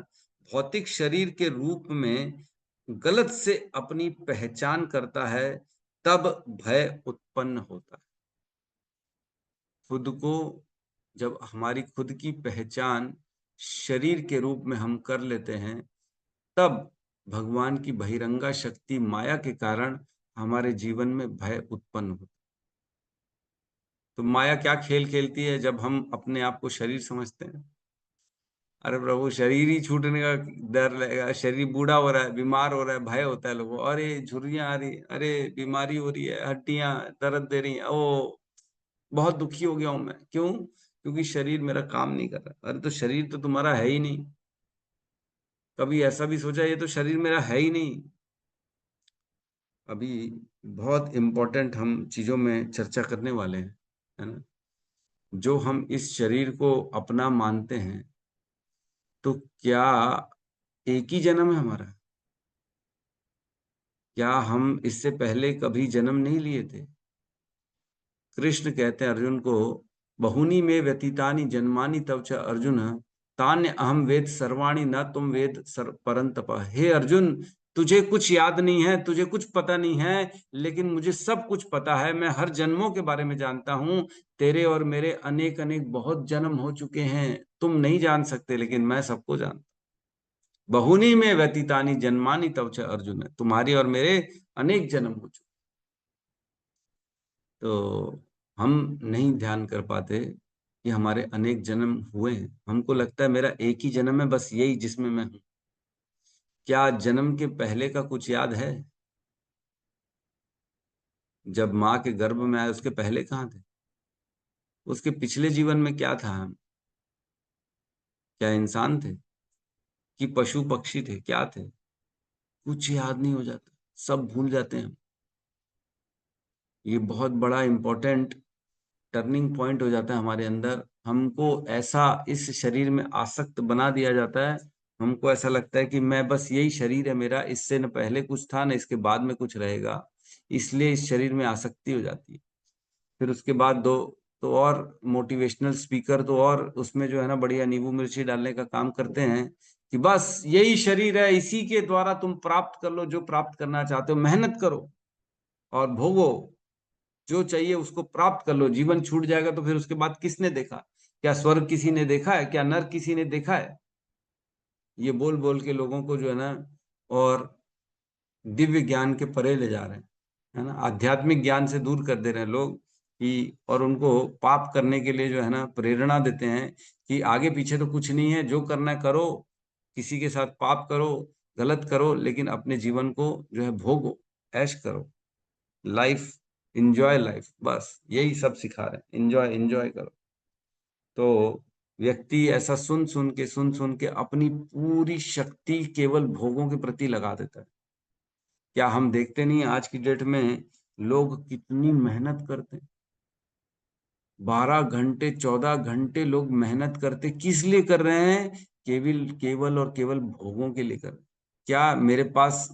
भौतिक शरीर के रूप में गलत से अपनी पहचान करता है, तब भय उत्पन्न होता है। खुद को, जब हमारी खुद की पहचान शरीर के रूप में हम कर लेते हैं, तब भगवान की बहिरंगा शक्ति माया के कारण हमारे जीवन में भय उत्पन्न होता है। तो माया क्या खेल खेलती है जब हम अपने आप को शरीर समझते हैं? अरे प्रभु, शरीर ही छूटने का डर लगेगा, शरीर बूढ़ा हो रहा है, बीमार हो रहा है, भय होता है लोगों, अरे झुर्रियां आ रही, अरे बीमारी हो रही है, हड्डियां दर्द दे रही हैं, ओ बहुत दुखी हो गया हूं मैं। क्यों? क्योंकि शरीर मेरा काम नहीं कर रहा। अरे तो शरीर तो तुम्हारा है ही नहीं। कभी ऐसा भी सोचा ये तो शरीर मेरा है ही नहीं? अभी बहुत इंपॉर्टेंट हम चीजों में चर्चा करने वाले हैं, है ना। जो हम इस शरीर को अपना मानते हैं, तो क्या एक ही जन्म है हमारा? क्या हम इससे पहले कभी जन्म नहीं लिए थे? कृष्ण कहते हैं अर्जुन को, बहुनी में व्यतीतानि जन्मानि तव च अर्जुन तान्य अहम वेद सर्वाणि न तुम वेद परंतप। हे अर्जुन, तुझे कुछ याद नहीं है, तुझे कुछ पता नहीं है, लेकिन मुझे सब कुछ पता है। मैं हर जन्मों के बारे में जानता हूं। तेरे और मेरे अनेक अनेक बहुत जन्म हो चुके हैं, तुम नहीं जान सकते, लेकिन मैं सबको जानता। बहुनी में व्यतीतानि जन्मानि तव च अर्जुन, तुम्हारी और मेरे अनेक जन्म हो चुके। तो हम नहीं ध्यान कर पाते कि हमारे अनेक जन्म हुए हैं। हमको लगता है मेरा एक ही जन्म है, बस यही जिसमें मैं हूं। क्या जन्म के पहले का कुछ याद है? जब माँ के गर्भ में आए उसके पहले कहाँ थे? उसके पिछले जीवन में क्या था हम? क्या इंसान थे कि पशु पक्षी थे? क्या थे? कुछ याद नहीं हो जाता, सब भूल जाते हैं हम। ये बहुत बड़ा इंपॉर्टेंट टर्निंग पॉइंट हो जाता है हमारे अंदर। हमको ऐसा इस शरीर में आसक्त बना दिया जाता है, हमको ऐसा लगता है कि मैं बस यही शरीर है मेरा, इससे न पहले कुछ था न इसके बाद में कुछ रहेगा। इसलिए इस शरीर में आसक्ति हो जाती है। फिर उसके बाद दो तो और मोटिवेशनल स्पीकर तो और उसमें जो है ना बढ़िया नींबू मिर्ची डालने का काम करते हैं कि बस यही शरीर है, इसी के द्वारा तुम प्राप्त कर लो जो प्राप्त करना चाहते हो, मेहनत करो और भोगो, जो चाहिए उसको प्राप्त कर लो। जीवन छूट जाएगा तो फिर उसके बाद किसने देखा? क्या स्वर्ग किसी ने देखा है? क्या नर्क किसी ने देखा है? ये बोल बोल के लोगों को जो है ना और दिव्य ज्ञान के परे ले जा रहे हैं, है ना। आध्यात्मिक ज्ञान से दूर कर दे रहे हैं लोग कि, और उनको पाप करने के लिए जो है ना प्रेरणा देते हैं कि आगे पीछे तो कुछ नहीं है, जो करना है करो, किसी के साथ पाप करो, गलत करो, लेकिन अपने जीवन को जो है भोगो, ऐश करो, लाइफ, एंजॉय लाइफ, बस यही सब सिखा रहे हैं, एंजॉय एंजॉय करो। तो व्यक्ति ऐसा सुन सुन के अपनी पूरी शक्ति केवल भोगों के प्रति लगा देता है। क्या हम देखते नहीं आज की डेट में लोग कितनी मेहनत करते हैं? 12 घंटे 14 घंटे लोग मेहनत करते, किस लिए कर रहे हैं? केवल केवल और केवल भोगों के लिए कर रहे हैं। क्या मेरे पास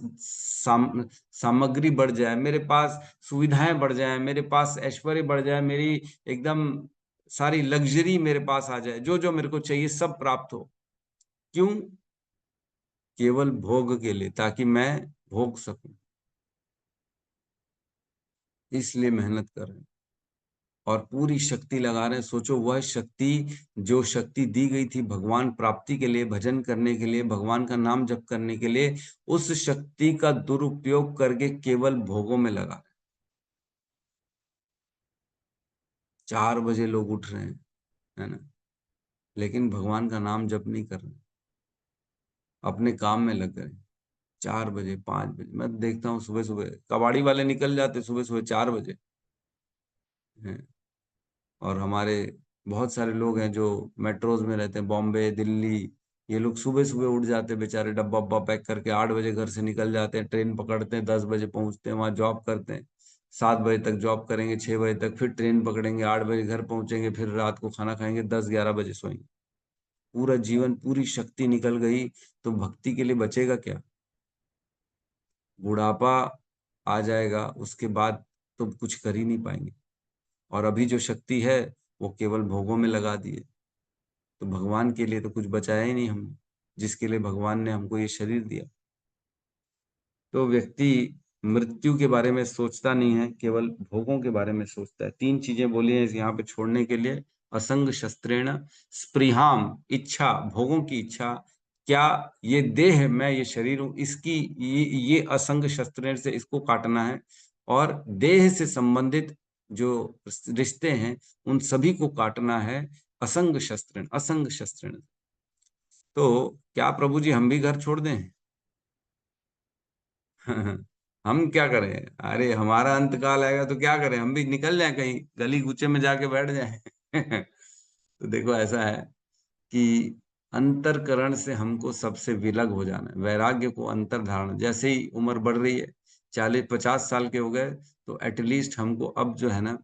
सामग्री बढ़ जाए, मेरे पास सुविधाएं बढ़ जाए, मेरे पास ऐश्वर्य बढ़ जाए, मेरी एकदम सारी लग्जरी मेरे पास आ जाए, जो जो मेरे को चाहिए सब प्राप्त हो, क्यों? केवल भोग के लिए, ताकि मैं भोग सकूं, इसलिए मेहनत कर रहे हैं और पूरी शक्ति लगा रहे हैं। सोचो वह शक्ति, जो शक्ति दी गई थी भगवान प्राप्ति के लिए, भजन करने के लिए, भगवान का नाम जप करने के लिए, उस शक्ति का दुरुपयोग करके केवल भोगों में लगा रहे हैं। 4 बजे लोग उठ रहे हैं, है ना, लेकिन भगवान का नाम जप नहीं कर रहे, अपने काम में लग गए। 4 बजे 5 बजे मैं देखता हूँ, सुबह सुबह कबाड़ी वाले निकल जाते सुबह सुबह 4 बजे हैं। और हमारे बहुत सारे लोग हैं जो मेट्रोज में रहते हैं, बॉम्बे दिल्ली, ये लोग सुबह सुबह उठ जाते बेचारे, डब्बा उब्बा पैक करके 8 बजे घर से निकल जाते हैं, ट्रेन पकड़ते हैं, 10 बजे पहुंचते हैं, वहां जॉब करते हैं, 7 बजे तक जॉब करेंगे, 6 बजे तक फिर ट्रेन पकड़ेंगे, 8 बजे घर पहुंचेंगे, फिर रात को खाना खाएंगे, 10-11 बजे सोएंगे। पूरा जीवन, पूरी शक्ति निकल गई, तो भक्ति के लिए बचेगा क्या? बुढ़ापा आ जाएगा, उसके बाद तो कुछ कर ही नहीं पाएंगे। और अभी जो शक्ति है वो केवल भोगों में लगा दिए, तो भगवान के लिए तो कुछ बचाया ही नहीं हमने, जिसके लिए भगवान ने हमको ये शरीर दिया। तो व्यक्ति मृत्यु के बारे में सोचता नहीं है, केवल भोगों के बारे में सोचता है। 3 चीजें बोली हैं यहाँ पे छोड़ने के लिए, असंग शस्त्रेण स्पृहाम, इच्छा, भोगों की इच्छा। क्या ये देह, मैं ये शरीर हूं, इसकी ये असंग शस्त्रेण से इसको काटना है, और देह से संबंधित जो रिश्ते हैं उन सभी को काटना है, असंग शस्त्रेण, असंग शस्त्रेण। तो क्या प्रभु जी हम भी घर छोड़ दें? हम क्या करें? अरे हमारा अंतकाल आएगा तो क्या करें? हम भी निकल जाएं कहीं गली कूचे में जाके बैठ जाएं। तो देखो ऐसा है कि अंतरकरण से हमको सबसे विलग हो जाना है। वैराग्य को अंतर्धारण, जैसे ही उम्र बढ़ रही है, 40-50 साल के हो गए, तो एटलीस्ट हमको अब जो है ना,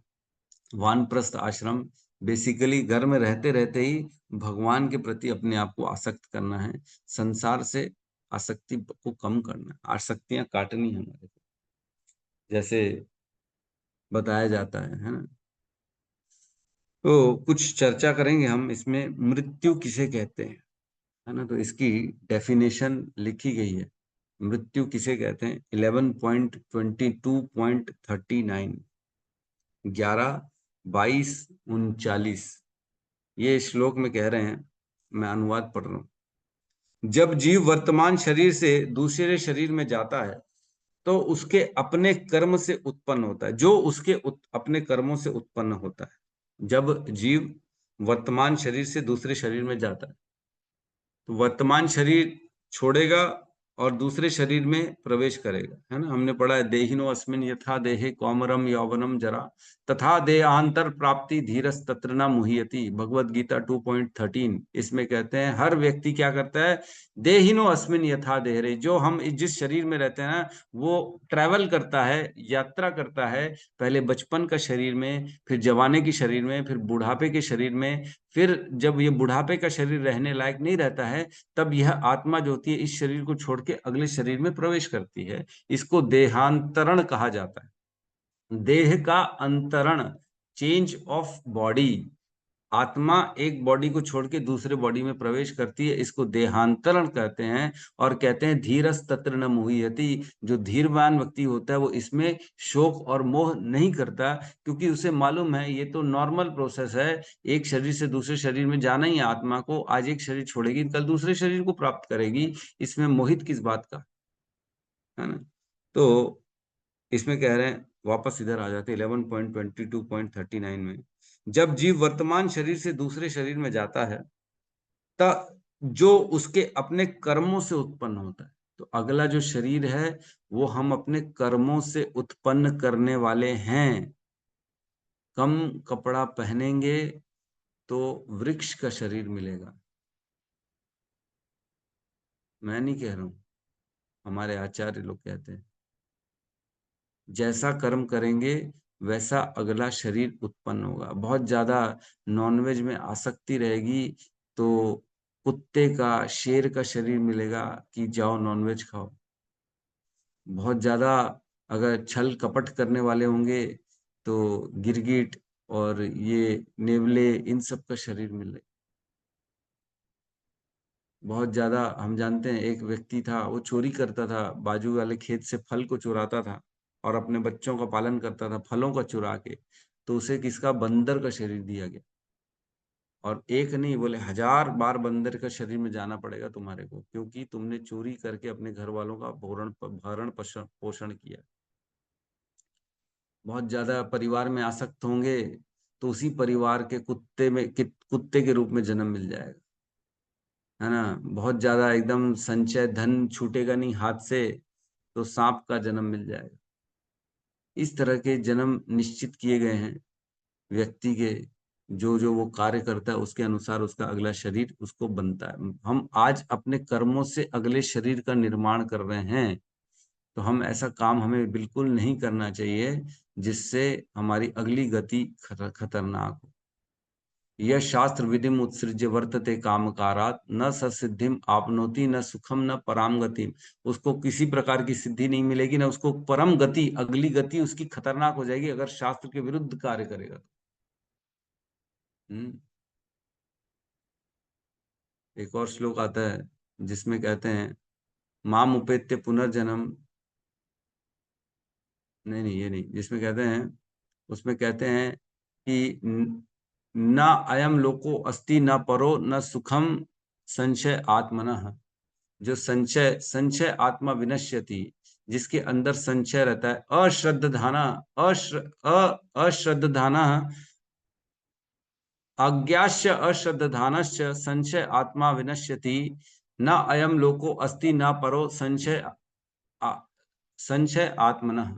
वानप्रस्थ आश्रम, बेसिकली घर में रहते रहते ही भगवान के प्रति अपने आप को आसक्त करना है, संसार से आसक्ति को कम करना है, आसक्तियां काटनी है हमारे को, जैसे बताया जाता है ना। तो कुछ चर्चा करेंगे हम इसमें, मृत्यु किसे कहते हैं, है ना। तो इसकी डेफिनेशन लिखी गई है, मृत्यु किसे कहते हैं। 11.22.39, 11-22-39 ये श्लोक में कह रहे हैं, मैं अनुवाद पढ़ रहा हूं। जब जीव वर्तमान शरीर से दूसरे शरीर में जाता है तो उसके अपने कर्म से उत्पन्न होता है, जो उसके अपने कर्मों से उत्पन्न होता है। जब जीव वर्तमान शरीर से दूसरे शरीर में जाता है तो वर्तमान शरीर छोड़ेगा और दूसरे शरीर में प्रवेश करेगा, है ना। हमने पढ़ा है, देहिनो अस्मिन यथा देहे कौमरम यौवनम जरा तथा देहांतर प्राप्ति धीरस तत्र न मुह्यति, भगवद गीता 2.13। इसमें कहते हैं हर व्यक्ति क्या करता है, देहिनो अस्मिन यथा देहरे, जो हम जिस शरीर में रहते हैं ना, वो ट्रैवल करता है, यात्रा करता है, पहले बचपन का शरीर में, फिर जवानी के शरीर में, फिर बुढ़ापे के शरीर में, फिर जब ये बुढ़ापे का शरीर रहने लायक नहीं रहता है, तब यह आत्मा जो होती है इस शरीर को छोड़ के अगले शरीर में प्रवेश करती है। इसको देहांतरण कहा जाता है। देह का अंतरण, चेंज ऑफ बॉडी। आत्मा एक बॉडी को छोड़ के दूसरे बॉडी में प्रवेश करती है, इसको देहांतरण कहते हैं। और कहते हैं धीरस तत्र न मुह्यति, जो धीरवान व्यक्ति होता है वो इसमें शोक और मोह नहीं करता, क्योंकि उसे मालूम है ये तो नॉर्मल प्रोसेस है, एक शरीर से दूसरे शरीर में जाना ही है आत्मा को, आज एक शरीर छोड़ेगी कल दूसरे शरीर को प्राप्त करेगी, इसमें मोहित किस बात का, है ना। तो इसमें कह रहे हैं, वापस इधर आ जाते 11.22.39 में, जब जीव वर्तमान शरीर से दूसरे शरीर में जाता है तब जो उसके अपने कर्मों से उत्पन्न होता है, तो अगला जो शरीर है वो हम अपने कर्मों से उत्पन्न करने वाले हैं। कम कपड़ा पहनेंगे तो वृक्ष का शरीर मिलेगा, मैं नहीं कह रहा हूं, हमारे आचार्य लोग कहते हैं। जैसा कर्म करेंगे वैसा अगला शरीर उत्पन्न होगा। बहुत ज्यादा नॉनवेज में आसक्ति रहेगी तो कुत्ते का, शेर का शरीर मिलेगा कि जाओ नॉनवेज खाओ। बहुत ज्यादा अगर छल कपट करने वाले होंगे तो गिरगिट और ये नेवले, इन सब का शरीर मिले। बहुत ज्यादा हम जानते हैं, एक व्यक्ति था वो चोरी करता था, बाजू वाले खेत से फल को चुराता था और अपने बच्चों का पालन करता था फलों का चुरा के, तो उसे किसका, बंदर का शरीर दिया गया। और एक नहीं बोले 1000 बार बंदर का शरीर में जाना पड़ेगा तुम्हारे को, क्योंकि तुमने चोरी करके अपने घर वालों का भरण पोषण किया। बहुत ज्यादा परिवार में आसक्त होंगे तो उसी परिवार के कुत्ते के रूप में जन्म मिल जाएगा, है ना। बहुत ज्यादा एकदम संचय धन छूटेगा नहीं हाथ से तो सांप का जन्म मिल जाएगा। इस तरह के जन्म निश्चित किए गए हैं व्यक्ति के, जो जो वो कार्य करता है उसके अनुसार उसका अगला शरीर उसको बनता है। हम आज अपने कर्मों से अगले शरीर का निर्माण कर रहे हैं, तो हम ऐसा काम हमें बिल्कुल नहीं करना चाहिए जिससे हमारी अगली गति खतरनाक हो। यह शास्त्र विधिम उत्सृज्य वर्तते कामकारात न ससिद्धिम आपनोति न सुखम न पराम गति। उसको किसी प्रकार की सिद्धि नहीं मिलेगी, ना उसको परम गति, अगली गति उसकी खतरनाक हो जाएगी अगर शास्त्र के विरुद्ध कार्य करेगा तो। एक और श्लोक आता है जिसमें कहते हैं माम उपेत्य पुनर्जन्म, नहीं ये नहीं, जिसमें कहते हैं, उसमें कहते हैं कि न अयम लोको अस्ति न परो न सुखम संशय आत्मनः। जो संशय संशय आत्मा विनश्यति, जिसके अंदर संशय रहता है, अश्रद्धाना अश्रद्धाना अज्ञाश्च अश्रद्धानश्च संशय आत्मा विनश्यति न अयम लोको अस्ति न परो संशय आत्मनः।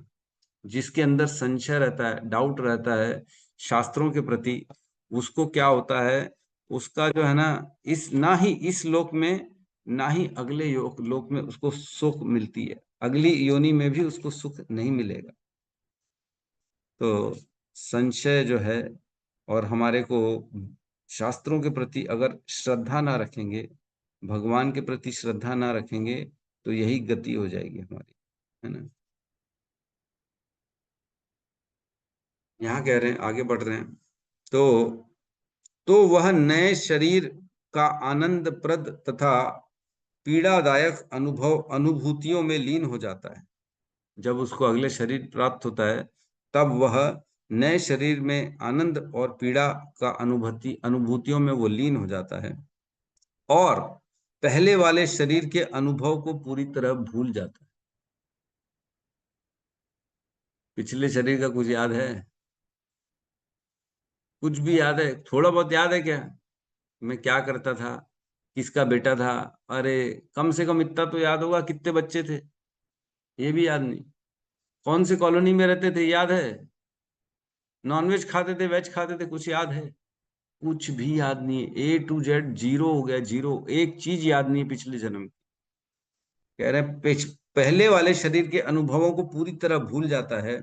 जिसके अंदर संशय रहता है, डाउट रहता है शास्त्रों के प्रति, उसको क्या होता है, उसका जो है ना, ना ही इस लोक में ना ही अगले लोक में उसको सुख मिलती है, अगली योनि में भी उसको सुख नहीं मिलेगा। तो संशय जो है, और हमारे को शास्त्रों के प्रति अगर श्रद्धा ना रखेंगे, भगवान के प्रति श्रद्धा ना रखेंगे, तो यही गति हो जाएगी हमारी, है ना। यहाँ कह रहे हैं, आगे बढ़ रहे हैं, तो वह नए शरीर का आनंदप्रद तथा पीड़ादायक अनुभूतियों में लीन हो जाता है। जब उसको अगले शरीर प्राप्त होता है, तब वह नए शरीर में आनंद और पीड़ा का अनुभूतियों में वो लीन हो जाता है, और पहले वाले शरीर के अनुभव को पूरी तरह भूल जाता है। पिछले शरीर का कुछ याद है? कुछ भी याद है? थोड़ा बहुत याद है क्या? मैं क्या करता था, किसका बेटा था? अरे कम से कम इतना तो याद होगा, कितने बच्चे थे, ये भी याद नहीं। कौन सी कॉलोनी में रहते थे, याद है? नॉनवेज खाते थे, वेज खाते थे, कुछ याद है? कुछ भी याद नहीं है। A to Z जीरो हो गया, जीरो, एक चीज याद नहीं है पिछले जन्म की। कह रहे हैं पहले वाले शरीर के अनुभवों को पूरी तरह भूल जाता है।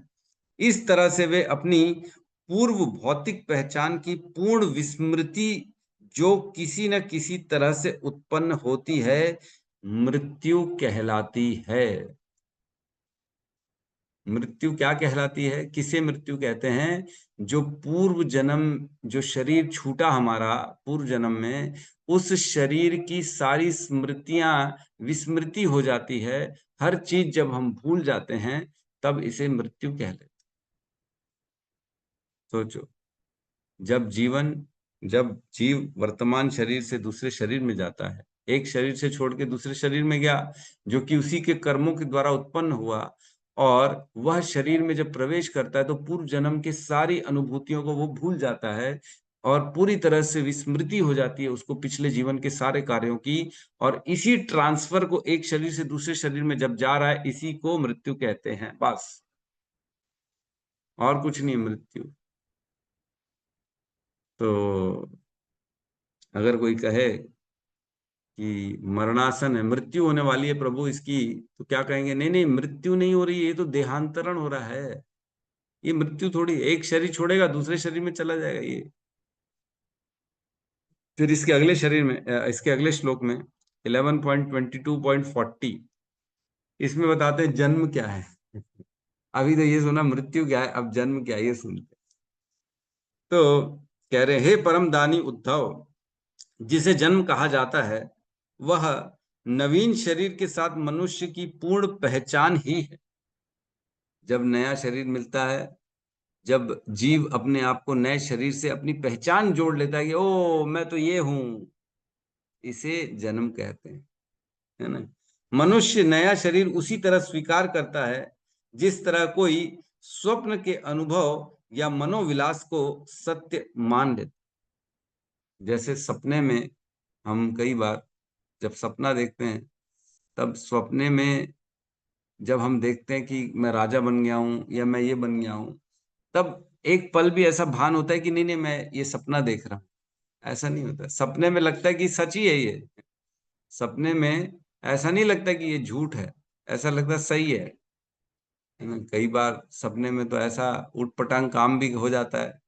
इस तरह से वे अपनी पूर्व भौतिक पहचान की पूर्ण विस्मृति, जो किसी न किसी तरह से उत्पन्न होती है, मृत्यु कहलाती है। मृत्यु क्या कहलाती है? किसे मृत्यु कहते हैं? जो पूर्व जन्म, जो शरीर छूटा हमारा पूर्व जन्म में, उस शरीर की सारी स्मृतियां विस्मृति हो जाती है, हर चीज जब हम भूल जाते हैं, तब इसे मृत्यु कह लेते। सोचो, जब जीव वर्तमान शरीर से दूसरे शरीर में जाता है, एक शरीर से छोड़ के दूसरे शरीर में गया, जो कि उसी के कर्मों के द्वारा उत्पन्न हुआ, और वह शरीर में जब प्रवेश करता है, तो पूर्व जन्म के सारी अनुभूतियों को वो भूल जाता है, और पूरी तरह से विस्मृति हो जाती है उसको पिछले जीवन के सारे कार्यों की। और इसी ट्रांसफर को, एक शरीर से दूसरे शरीर में जब जा रहा है, इसी को मृत्यु कहते हैं, बस, और कुछ नहीं मृत्यु। तो अगर कोई कहे कि मरणासन है, मृत्यु होने वाली है प्रभु इसकी, तो क्या कहेंगे? नहीं नहीं, मृत्यु नहीं हो रही है, ये तो देहांतरण हो रहा है, ये मृत्यु थोड़ी, एक शरीर छोड़ेगा दूसरे शरीर में चला जाएगा ये। फिर इसके अगले शरीर में, इसके अगले श्लोक में 11.22.40, इसमें बताते हैं जन्म क्या है। अभी तो ये सुना मृत्यु क्या है, अब जन्म क्या है ये सुनते। तो कह रहे, हे परम दानी उद्धव, जिसे जन्म कहा जाता है, वह नवीन शरीर के साथ मनुष्य की पूर्ण पहचान ही है। जब नया शरीर मिलता है, जब जीव अपने आप को नए शरीर से अपनी पहचान जोड़ लेता है कि ओ मैं तो ये हूं, इसे जन्म कहते हैं, है ना। मनुष्य नया शरीर उसी तरह स्वीकार करता है जिस तरह कोई स्वप्न के अनुभव या मनोविलास को सत्य मान लेता। जैसे सपने में हम कई बार जब सपना देखते हैं, तब सपने में जब हम देखते हैं कि मैं राजा बन गया हूं या मैं ये बन गया हूं, तब एक पल भी ऐसा भान होता है कि नहीं नहीं मैं ये सपना देख रहा हूं? ऐसा नहीं होता। सपने में लगता है कि सच ही है ये। सपने में ऐसा नहीं लगता कि ये झूठ है, ऐसा लगता है सही है ना। कई बार सपने में तो ऐसा उटपटांग काम भी हो जाता है,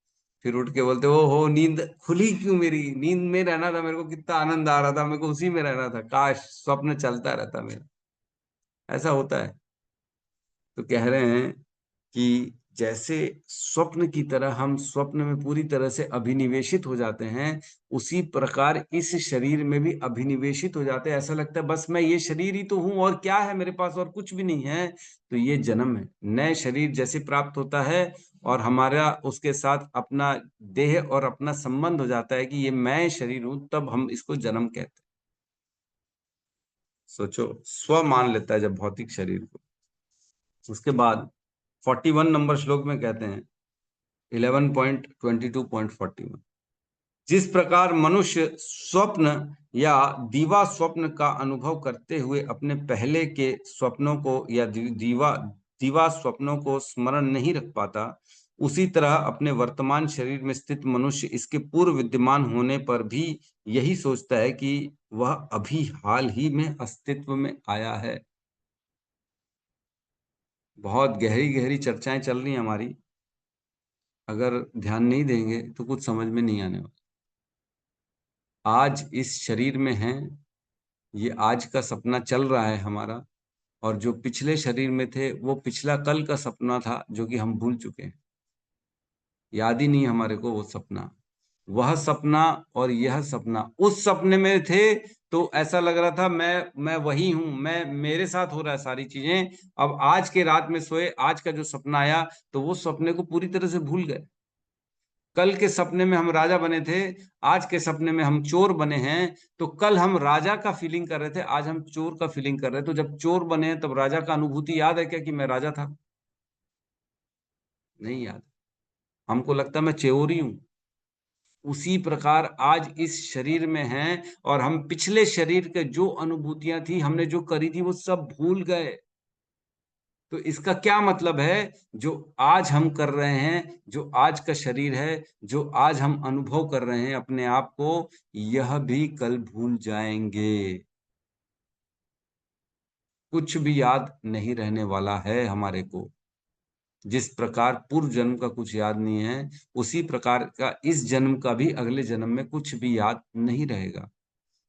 फिर उठ के बोलते हो नींद खुली क्यों, मेरी नींद में रहना था, मेरे को कितना आनंद आ रहा था, मेरे को उसी में रहना था, काश स्वप्न चलता रहता मेरा। ऐसा होता है। तो कह रहे हैं कि जैसे स्वप्न की तरह हम स्वप्न में पूरी तरह से अभिनिवेशित हो जाते हैं, उसी प्रकार इस शरीर में भी अभिनिवेशित हो जाते हैं। ऐसा लगता है बस मैं ये शरीर ही तो हूं, और क्या है मेरे पास, और कुछ भी नहीं है। तो ये जन्म है। नए शरीर जैसे प्राप्त होता है और हमारा उसके साथ अपना देह और अपना संबंध हो जाता है कि ये मैं शरीर हूं, तब हम इसको जन्म कहते हैं। सोचो, स्व मान लेता है जब भौतिक शरीर को। उसके बाद 41 नंबर श्लोक में कहते हैं 11.22.41, जिस प्रकार मनुष्य स्वप्न या दीवा स्वप्न का अनुभव करते हुए अपने पहले के स्वप्नों को या दीवा स्वप्नों को स्मरण नहीं रख पाता, उसी तरह अपने वर्तमान शरीर में स्थित मनुष्य इसके पूर्व विद्यमान होने पर भी यही सोचता है कि वह अभी हाल ही में अस्तित्व में आया है। बहुत गहरी गहरी चर्चाएं चल रही हैं हमारी, अगर ध्यान नहीं देंगे तो कुछ समझ में नहीं आने वाला। आज इस शरीर में हैं, ये आज का सपना चल रहा है हमारा, और जो पिछले शरीर में थे वो पिछला कल का सपना था जो कि हम भूल चुके हैं। याद ही नहीं हमारे को वो सपना, वह सपना और यह सपना। उस सपने में थे तो ऐसा लग रहा था मैं वही हूं, मैं, मेरे साथ हो रहा है सारी चीजें। अब आज के रात में सोए, आज का जो सपना आया तो वो सपने को पूरी तरह से भूल गए। कल के सपने में हम राजा बने थे, आज के सपने में हम चोर बने हैं। तो कल हम राजा का फीलिंग कर रहे थे, आज हम चोर का फीलिंग कर रहे हैं। तो जब चोर बने हैं तब राजा का अनुभूति याद है क्या कि मैं राजा था? नहीं याद। हमको लगता है मैं चोर ही हूं। उसी प्रकार आज इस शरीर में हैं और हम पिछले शरीर के जो अनुभूतियां थी, हमने जो करी थी, वो सब भूल गए। तो इसका क्या मतलब है? जो आज हम कर रहे हैं, जो आज का शरीर है, जो आज हम अनुभव कर रहे हैं अपने आप को, यह भी कल भूल जाएंगे। कुछ भी याद नहीं रहने वाला है हमारे को। जिस प्रकार पूर्व जन्म का कुछ याद नहीं है, उसी प्रकार का इस जन्म का भी अगले जन्म में कुछ भी याद नहीं रहेगा।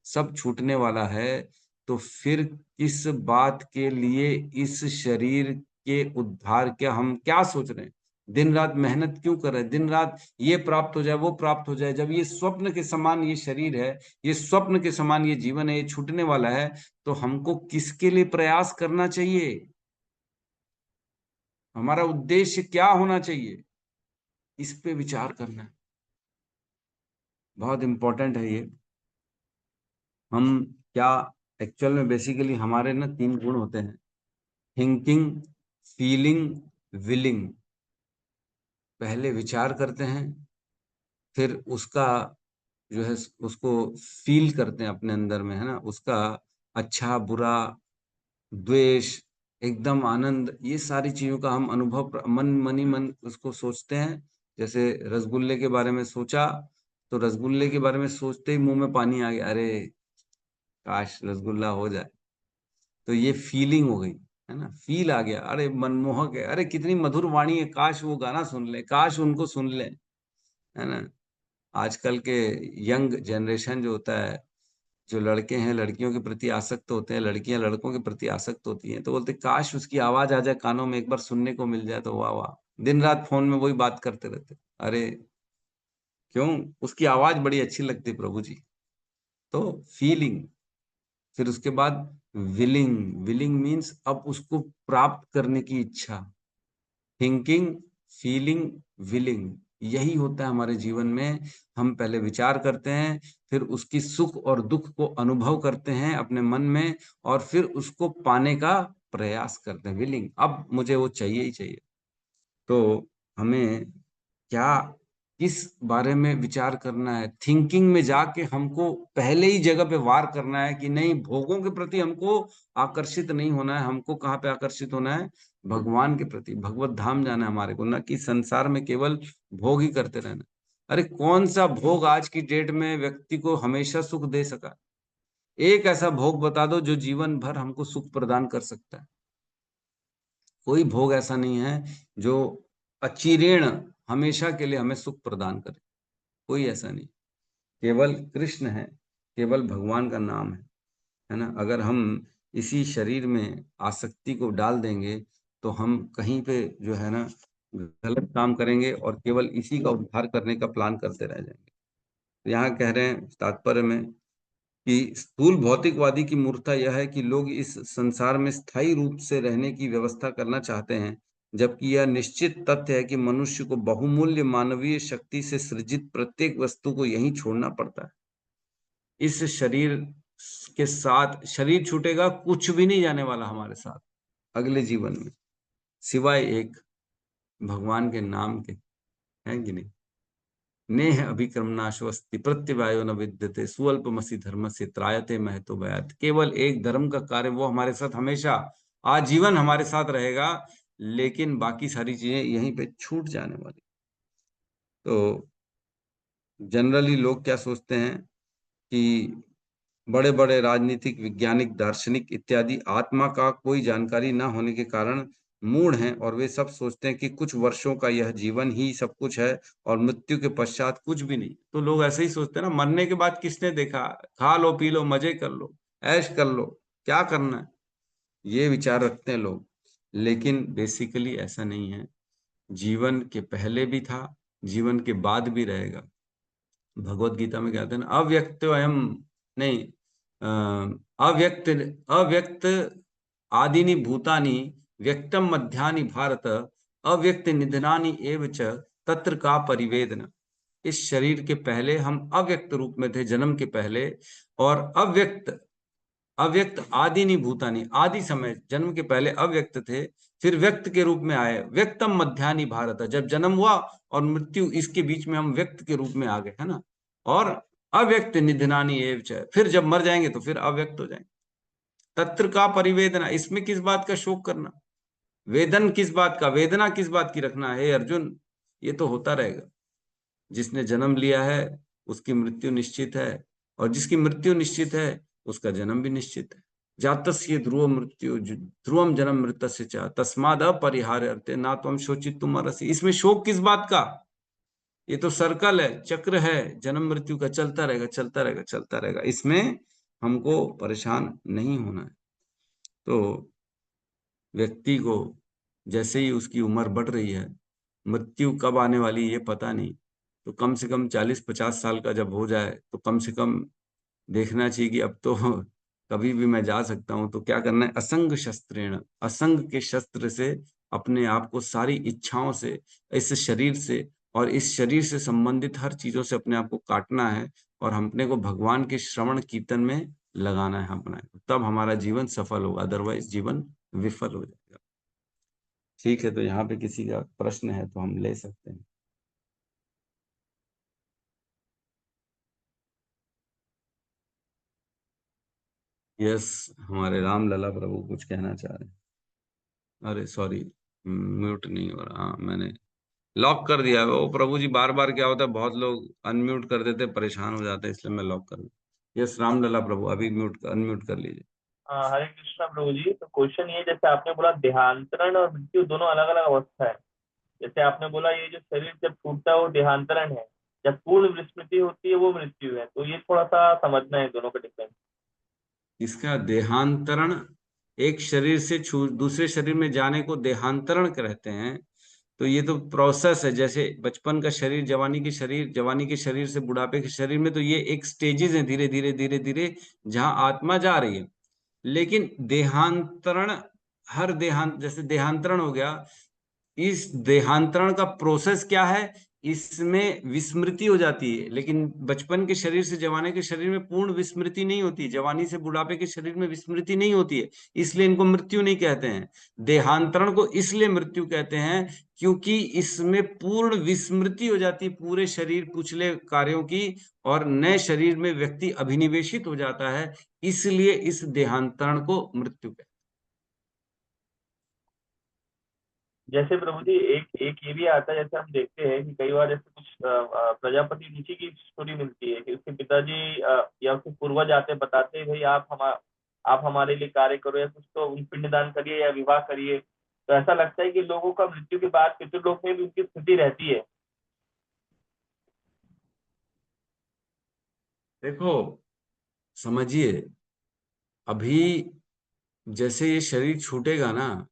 सब छूटने वाला है। तो फिर किस बात के लिए इस शरीर के उद्धार क्या हम क्या सोच रहे हैं? दिन रात मेहनत क्यों कर रहे हैं? दिन रात ये प्राप्त हो जाए, वो प्राप्त हो जाए। जब ये स्वप्न के समान ये शरीर है, ये स्वप्न के समान ये जीवन है, ये छूटने वाला है, तो हमको किसके लिए प्रयास करना चाहिए? हमारा उद्देश्य क्या होना चाहिए? इस पे विचार करना है। बहुत इंपॉर्टेंट है ये। हम क्या एक्चुअल में बेसिकली हमारे ना 3 गुण होते हैं: थिंकिंग, फीलिंग, विलिंग। पहले विचार करते हैं, फिर उसका जो है उसको फील करते हैं अपने अंदर में, है ना, उसका अच्छा बुरा, द्वेष, एकदम आनंद, ये सारी चीजों का हम अनुभव मन उसको सोचते हैं। जैसे रसगुल्ले के बारे में सोचा, तो रसगुल्ले के बारे में सोचते ही मुंह में पानी आ गया, अरे काश रसगुल्ला हो जाए। तो ये फीलिंग हो गई, है ना, फील आ गया, अरे मनमोहक है, अरे कितनी मधुर वाणी है, काश वो गाना सुन ले, काश उनको सुन ले, है ना। आजकल के यंग जनरेशन जो होता है, जो लड़के हैं लड़कियों के प्रति आसक्त होते हैं, लड़कियां लड़कों के प्रति आसक्त होती हैं, तो बोलते काश उसकी आवाज आ जाए कानों में, एक बार सुनने को मिल जाए तो वाह वाह। दिन रात फोन में वही बात करते रहते। अरे क्यों? उसकी आवाज बड़ी अच्छी लगती प्रभु जी। तो फीलिंग, फिर उसके बाद विलिंग। विलिंग मीन्स अब उसको प्राप्त करने की इच्छा। थिंकिंग, फीलिंग, विलिंग, यही होता है हमारे जीवन में। हम पहले विचार करते हैं, फिर उसकी सुख और दुख को अनुभव करते हैं अपने मन में, और फिर उसको पाने का प्रयास करते हैं। विलिंग, अब मुझे वो चाहिए ही चाहिए। तो हमें क्या, किस बारे में विचार करना है? थिंकिंग में जाके हमको पहले ही जगह पे वार करना है कि नहीं, भोगों के प्रति हमको आकर्षित नहीं होना है। हमको कहाँ पे आकर्षित होना है? भगवान के प्रति, भगवत धाम जाना है हमारे को, ना कि संसार में केवल भोग ही करते रहना। अरे कौन सा भोग आज की डेट में व्यक्ति को हमेशा सुख दे सका? एक ऐसा भोग बता दो जो जीवन भर हमको सुख प्रदान कर सकता है। कोई भोग ऐसा नहीं है जो अचिरेण हमेशा के लिए हमें सुख प्रदान करे। कोई ऐसा नहीं। केवल कृष्ण है, केवल भगवान का नाम है ना। अगर हम इसी शरीर में आसक्ति को डाल देंगे तो हम कहीं पे जो है ना गलत काम करेंगे और केवल इसी का उद्धार करने का प्लान करते रह जाएंगे। तो यहाँ कह रहे हैं तात्पर्य में कि स्थूल भौतिकवादी की मूर्खता यह है कि लोग इस संसार में स्थायी रूप से रहने की व्यवस्था करना चाहते हैं, जबकि यह निश्चित तथ्य है कि मनुष्य को बहुमूल्य मानवीय शक्ति से सृजित प्रत्येक वस्तु को यहीं छोड़ना पड़ता है। इस शरीर के साथ, शरीर छूटेगा, कुछ भी नहीं जाने वाला हमारे साथ अगले जीवन में, सिवाय एक भगवान के नाम के, है कि नहीं। नेह अभिक्रमनाशवस्ति प्रत्यवायो न विद्यते स्वल्पमसि धर्म से त्रायते महतो भयात। केवल एक धर्म का कार्य, वो हमारे साथ हमेशा आजीवन हमारे साथ रहेगा, लेकिन बाकी सारी चीजें यहीं पे छूट जाने वाली। तो जनरली लोग क्या सोचते हैं कि बड़े बड़े राजनीतिक, वैज्ञानिक, दार्शनिक इत्यादि आत्मा का कोई जानकारी न होने के कारण मूढ़ हैं और वे सब सोचते हैं कि कुछ वर्षों का यह जीवन ही सब कुछ है और मृत्यु के पश्चात कुछ भी नहीं। तो लोग ऐसे ही सोचते हैं ना, मरने के बाद किसने देखा, खा लो पी लो मजे कर लो ऐश कर लो, क्या करना है, ये विचार रखते हैं लोग। लेकिन बेसिकली ऐसा नहीं है। जीवन के पहले भी था, जीवन के बाद भी रहेगा। भगवत गीता में कहते हैं ना, अव्यक्त अयम, नहीं, अव्यक्त, अव्यक्त आदिनी भूतानि व्यक्तम मध्यानि भारत अव्यक्त निधनानि एव च तत्र का परिवेदन। इस शरीर के पहले हम अव्यक्त रूप में थे, जन्म के पहले, और अव्यक्त, अव्यक्त आदिनी भूतानि, आदि समय जन्म के पहले अव्यक्त थे, फिर व्यक्त के रूप में आए, व्यक्तम मध्यानि भारत, जब जन्म हुआ और मृत्यु इसके बीच में हम व्यक्त के रूप में आ गए, है ना। और अव्यक्त निधनानि एव च, फिर जब मर जाएंगे तो फिर अव्यक्त हो जाएंगे। तत्र का परिवेदना, इसमें किस बात का शोक करना, वेदन किस बात का, वेदना किस बात की रखना है अर्जुन, ये तो होता रहेगा। जिसने जन्म लिया है उसकी मृत्यु निश्चित है, और जिसकी मृत्यु निश्चित है उसका जन्म भी निश्चित है। जातस्य ध्रुव मृत्यु ध्रुवम जन्म मृतस्य च तस्माद अपरिहार्यते ना त्वं शोचितुम अर्हसि। इसमें शोक किस बात का, ये तो सर्कल है, चक्र है, जन्म मृत्यु का, चलता रहेगा चलता रहेगा चलता रहेगा, इसमें हमको परेशान नहीं होना है। तो व्यक्ति को जैसे ही उसकी उम्र बढ़ रही है, मृत्यु कब आने वाली ये पता नहीं, तो कम से कम 40-50 साल का जब हो जाए तो कम से कम देखना चाहिए कि अब तो कभी भी मैं जा सकता हूं। तो क्या करना है, असंग शस्त्रेण, असंग के शस्त्र से अपने आप को सारी इच्छाओं से, इस शरीर से और इस शरीर से संबंधित हर चीजों से अपने आप को काटना है, और अपने को भगवान के श्रवण कीर्तन में लगाना है अपना, तब हमारा जीवन सफल होगा, अदरवाइज जीवन विफल हो जाएगा। ठीक है, तो यहाँ पे किसी का प्रश्न है तो हम ले सकते हैं। यस, हमारे राम लला प्रभु कुछ कहना चाह रहे हैं। अरे सॉरी, म्यूट नहीं हो रहा। हाँ, मैंने लॉक कर दिया है वो प्रभु जी। बार बार क्या होता है, बहुत लोग अनम्यूट कर देते, परेशान हो जाते हैं, इसलिए मैं लॉक कर दिया। यस राम लला प्रभु, अभी म्यूट अनम्यूट कर लीजिए। हरे कृष्णा प्रभु जी। तो क्वेश्चन ये, जैसे आपने बोला देहांतरण और मृत्यु दोनों अलग अलग अवस्था है। जैसे आपने बोला ये जो शरीर जब टूटता है वो देहांतरण है, जब पूर्ण विस्मृति होती है वो मृत्यु है। तो ये थोड़ा सा समझना है दोनों का डिफरेंस। इसका देहांतरण, एक शरीर से दूसरे शरीर में जाने को देहांतरण कहते हैं। तो ये तो प्रोसेस है, जैसे बचपन का शरीर, जवानी के शरीर, जवानी के शरीर से बुढ़ापे के शरीर में, तो ये एक स्टेजेस है, धीरे धीरे धीरे धीरे जहां आत्मा जा रही है। लेकिन देहांतरण, हर देहांत, जैसे देहांतरण हो गया, इस देहांतरण का प्रोसेस क्या है, इसमें विस्मृति हो जाती है। लेकिन बचपन के शरीर से जवानी के शरीर में पूर्ण विस्मृति नहीं होती, जवानी से बुढ़ापे के शरीर में विस्मृति नहीं होती है, इसलिए इनको मृत्यु नहीं कहते हैं। देहांतरण को इसलिए मृत्यु कहते हैं क्योंकि इसमें पूर्ण विस्मृति हो जाती है पूरे शरीर, पिछले कार्यों की, और नए शरीर में व्यक्ति अभिनिवेशित हो जाता है, इसलिए इस देहांतरण को मृत्यु कहते हैं। जैसे प्रभु जी एक एक ये भी आता है, जैसे हम देखते हैं कि कई बार जैसे कुछ प्रजापति ऋषि की स्टोरी मिलती है कि उसके पिताजी या उसके पूर्वज आते बताते हैं, भाई आप हमारे लिए कार्य करो या कुछ, तो पिंडदान करिए या विवाह करिए। तो ऐसा लगता है कि लोगों का मृत्यु के बाद पितृलोक में भी उनकी स्थिति रहती है। देखो समझिए, अभी जैसे ये शरीर छूटेगा ना,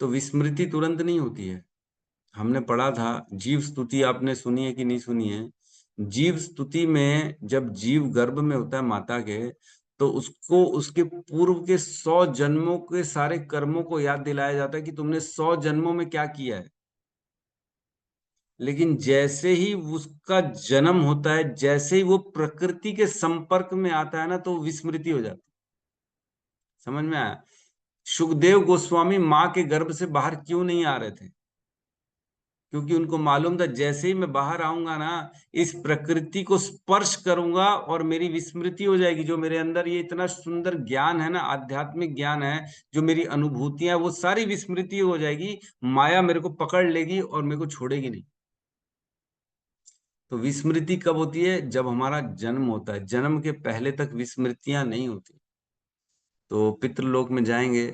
तो विस्मृति तुरंत नहीं होती है। हमने पढ़ा था जीव स्तुति, आपने सुनी है कि नहीं सुनी है। जीव स्तुति में जब जीव गर्भ में होता है माता के, तो उसको उसके पूर्व के 100 जन्मों के सारे कर्मों को याद दिलाया जाता है कि तुमने 100 जन्मों में क्या किया है। लेकिन जैसे ही उसका जन्म होता है, जैसे ही वो प्रकृति के संपर्क में आता है ना, तो विस्मृति हो जाती है। समझ में आया? सुखदेव गोस्वामी माँ के गर्भ से बाहर क्यों नहीं आ रहे थे? क्योंकि उनको मालूम था जैसे ही मैं बाहर आऊंगा ना, इस प्रकृति को स्पर्श करूंगा और मेरी विस्मृति हो जाएगी। जो मेरे अंदर ये इतना सुंदर ज्ञान है ना, आध्यात्मिक ज्ञान है, जो मेरी अनुभूतियां, वो सारी विस्मृति हो जाएगी। माया मेरे को पकड़ लेगी और मेरे को छोड़ेगी नहीं। तो विस्मृति कब होती है? जब हमारा जन्म होता है। जन्म के पहले तक विस्मृतियां नहीं होती। तो पितृलोक में जाएंगे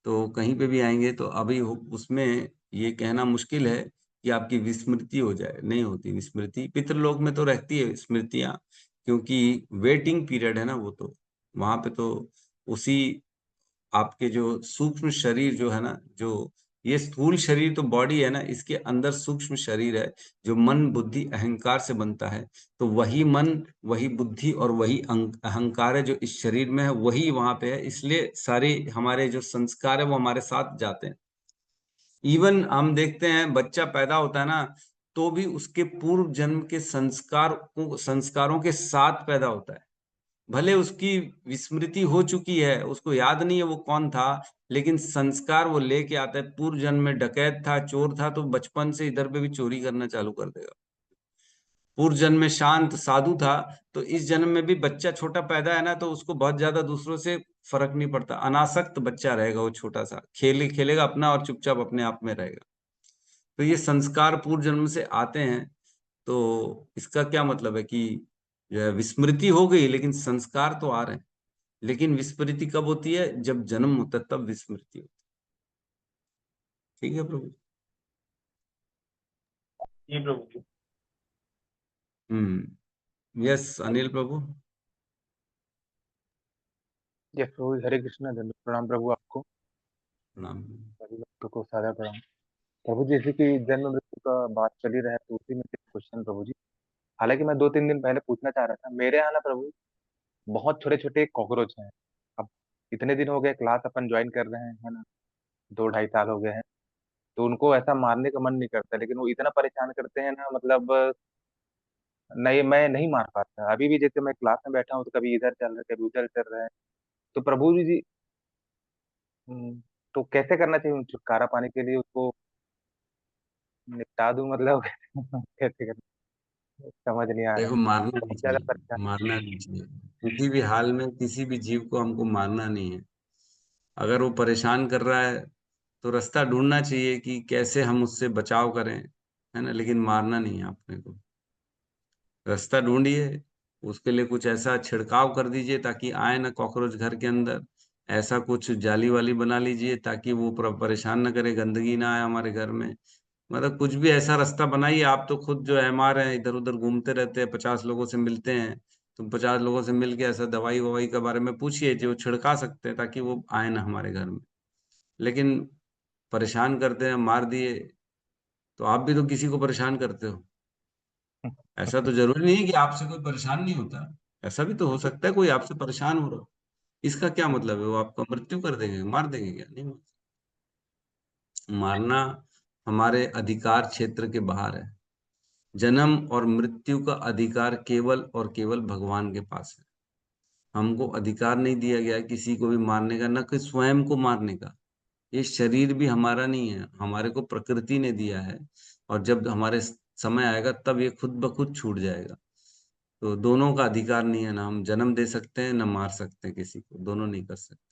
तो कहीं पे भी आएंगे तो अभी उसमें ये कहना मुश्किल है कि आपकी विस्मृति हो जाए। नहीं होती विस्मृति। पितृलोक में तो रहती है स्मृतियां, क्योंकि वेटिंग पीरियड है ना वो। तो वहां पे तो उसी आपके जो सूक्ष्म शरीर जो है ना, जो ये स्थूल शरीर तो बॉडी है ना, इसके अंदर सूक्ष्म शरीर है जो मन बुद्धि अहंकार से बनता है। तो वही मन, वही बुद्धि और वही अहंकार है जो इस शरीर में है, वही वहां पे है। इसलिए सारे हमारे जो संस्कार है वो हमारे साथ जाते हैं। इवन हम देखते हैं बच्चा पैदा होता है ना, तो भी उसके पूर्व जन्म के संस्कारों के साथ पैदा होता है। भले उसकी विस्मृति हो चुकी है, उसको याद नहीं है वो कौन था, लेकिन संस्कार वो लेके आता है। पूर्व जन्म में डकैत था, चोर था, तो बचपन से इधर पे भी चोरी करना चालू कर देगा। पूर्व जन्म में शांत साधु था, तो इस जन्म में भी बच्चा छोटा पैदा है ना, तो उसको बहुत ज्यादा दूसरों से फर्क नहीं पड़ता। अनासक्त बच्चा रहेगा वो, छोटा सा खेलेगा अपना और चुपचाप अपने आप में रहेगा। तो ये संस्कार पूर्व जन्म से आते हैं। तो इसका क्या मतलब है कि जो है विस्मृति हो गई, लेकिन संस्कार तो आ रहे हैं। लेकिन विस्मृति कब होती है? जब जन्म होता है, तब विस्मृति होती है। ठीक है प्रभु। जी प्रभु जी। यस अनिल प्रभु। यस प्रभु, हरे कृष्णा। धन्यवाद, प्रणाम प्रभु आपको, प्रणाम। सभी भक्तों को सादर प्रणाम। प्रभु जी, जैसे कि जन्म मृत्यु का बात चली रहा है, तो उसी में क्वेश्चन प्रभु जी। हालांकि मैं 2-3 दिन पहले पूछना चाह रहा था, मेरे यहाँ ना प्रभु बहुत छोटे छोटे कॉकरोच हैं। अब इतने दिन हो गए, क्लास अपन ज्वाइन कर रहे हैं, है ना, 2-2.5 साल हो गए हैं। तो उनको ऐसा मारने का मन नहीं करता, लेकिन वो इतना परेशान करते हैं ना, मतलब नहीं, मैं नहीं मार पाता। अभी भी जैसे मैं क्लास में बैठा हूँ तो कभी इधर चल रहा है, कभी उधर चल रहा है। तो प्रभु जी, तो कैसे करना चाहिए उन छुटकारा पाने के लिए? उसको निपटा दूं मतलब? कैसे करना, समझ नहीं आ रहा देखो, है। मारना नहीं बहुत ज्यादा चाहिए। परेशान। मारना नहीं चाहिए किसी भी हाल में। किसी भी जीव को हमको मारना नहीं है। अगर वो परेशान कर रहा है तो रास्ता ढूंढना चाहिए कि कैसे हम उससे बचाव करें, है ना। लेकिन मारना नहीं है अपने को। रास्ता ढूंढिए, उसके लिए कुछ ऐसा छिड़काव कर दीजिए ताकि आए ना कॉकरोच घर के अंदर। ऐसा कुछ जाली वाली बना लीजिए ताकि वो परेशान ना करे, गंदगी ना आए हमारे घर में। मतलब कुछ भी ऐसा रास्ता बनाइए। आप तो खुद जो एमआर हैं, इधर उधर घूमते रहते हैं, 50 लोगों से मिलते हैं। तुम 50 लोगों से मिल के ऐसा दवाई ववाई के बारे में पूछिए जो छिड़का सकते हैं ताकि वो आए ना हमारे घर में। लेकिन परेशान करते हैं, मार दिए, तो आप भी तो किसी को परेशान करते हो। ऐसा तो जरूरी नहीं है कि आपसे कोई परेशान नहीं होता। ऐसा भी तो हो सकता है कोई आपसे परेशान हो रहा हो। इसका क्या मतलब है? वो आपका मृत्यु कर देंगे, मार देंगे क्या? नहीं मारना हमारे अधिकार क्षेत्र के बाहर है। जन्म और मृत्यु का अधिकार केवल और केवल भगवान के पास है। हमको अधिकार नहीं दिया गया है किसी को भी मारने का, न कि स्वयं को मारने का। ये शरीर भी हमारा नहीं है, हमारे को प्रकृति ने दिया है। और जब हमारे समय आएगा तब ये खुद ब खुद छूट जाएगा। तो दोनों का अधिकार नहीं है। ना हम जन्म दे सकते हैं, ना मार सकते हैं किसी को। दोनों नहीं कर सकते।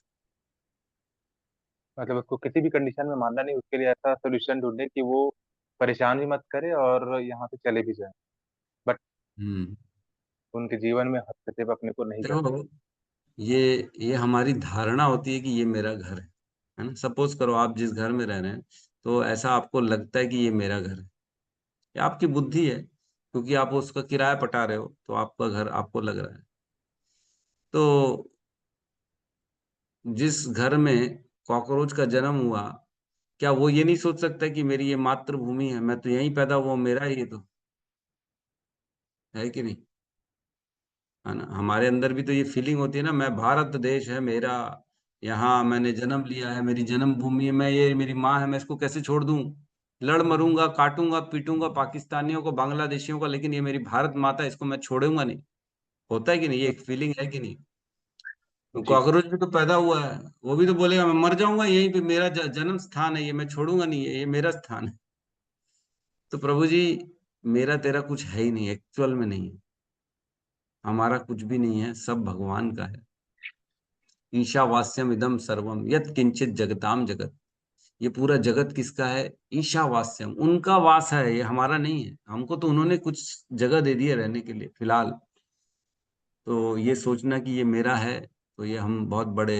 मतलब उसको किसी भी कंडीशन में मारना नहीं, उसके लिए ऐसा सोल्यूशन ढूंढे कि वो परेशान भी मत करे और यहाँ से चले भी जाए, बट हम्म। उनके जीवन में हस्तक्षेप अपने को नहीं करना। देखो, ये ये हमारी धारणा होती है कि ये मेरा घर है ना। सपोज करो आप जिस घर में रह रहे हैं, तो ऐसा आपको लगता है कि ये मेरा घर है। ये आपकी बुद्धि है, क्योंकि आप उसका किराया पटा रहे हो तो आपका घर आपको लग रहा है। तो जिस घर में कॉकरोच का जन्म हुआ, क्या वो ये नहीं सोच सकता कि मेरी ये मातृभूमि है, मैं तो यहीं पैदा हुआ हूं, मेरा ही ये तो है कि नहीं? है ना। हमारे अंदर भी तो ये फीलिंग होती है ना, मैं भारत देश है मेरा, यहाँ मैंने जन्म लिया है, मेरी जन्मभूमि है, मैं ये मेरी माँ है, मैं इसको कैसे छोड़ दूं? लड़ मरूंगा, काटूंगा पीटूंगा पाकिस्तानियों को, बांग्लादेशियों को, लेकिन ये मेरी भारत माता है, इसको मैं छोड़ूंगा नहीं। होता है कि नहीं? ये एक फीलिंग है कि नहीं? तो जी। कॉकरोच भी तो पैदा हुआ है, वो भी तो बोलेगा मैं मर जाऊंगा यहीं पे, मेरा जन्म स्थान है ये, मैं छोड़ूंगा नहीं, ये मेरा स्थान है। तो प्रभु जी मेरा तेरा कुछ है ही नहीं, एक्चुअल में नहीं है, हमारा कुछ भी नहीं है, सब भगवान का है। ईशावास्यम इदम सर्वम यत किंचित जगताम जगत, ये पूरा जगत किसका है? ईशावास्यम, उनका वास है, ये हमारा नहीं है। हमको तो उन्होंने कुछ जगह दे दी है रहने के लिए फिलहाल। तो ये सोचना कि ये मेरा है, तो ये हम बहुत बड़े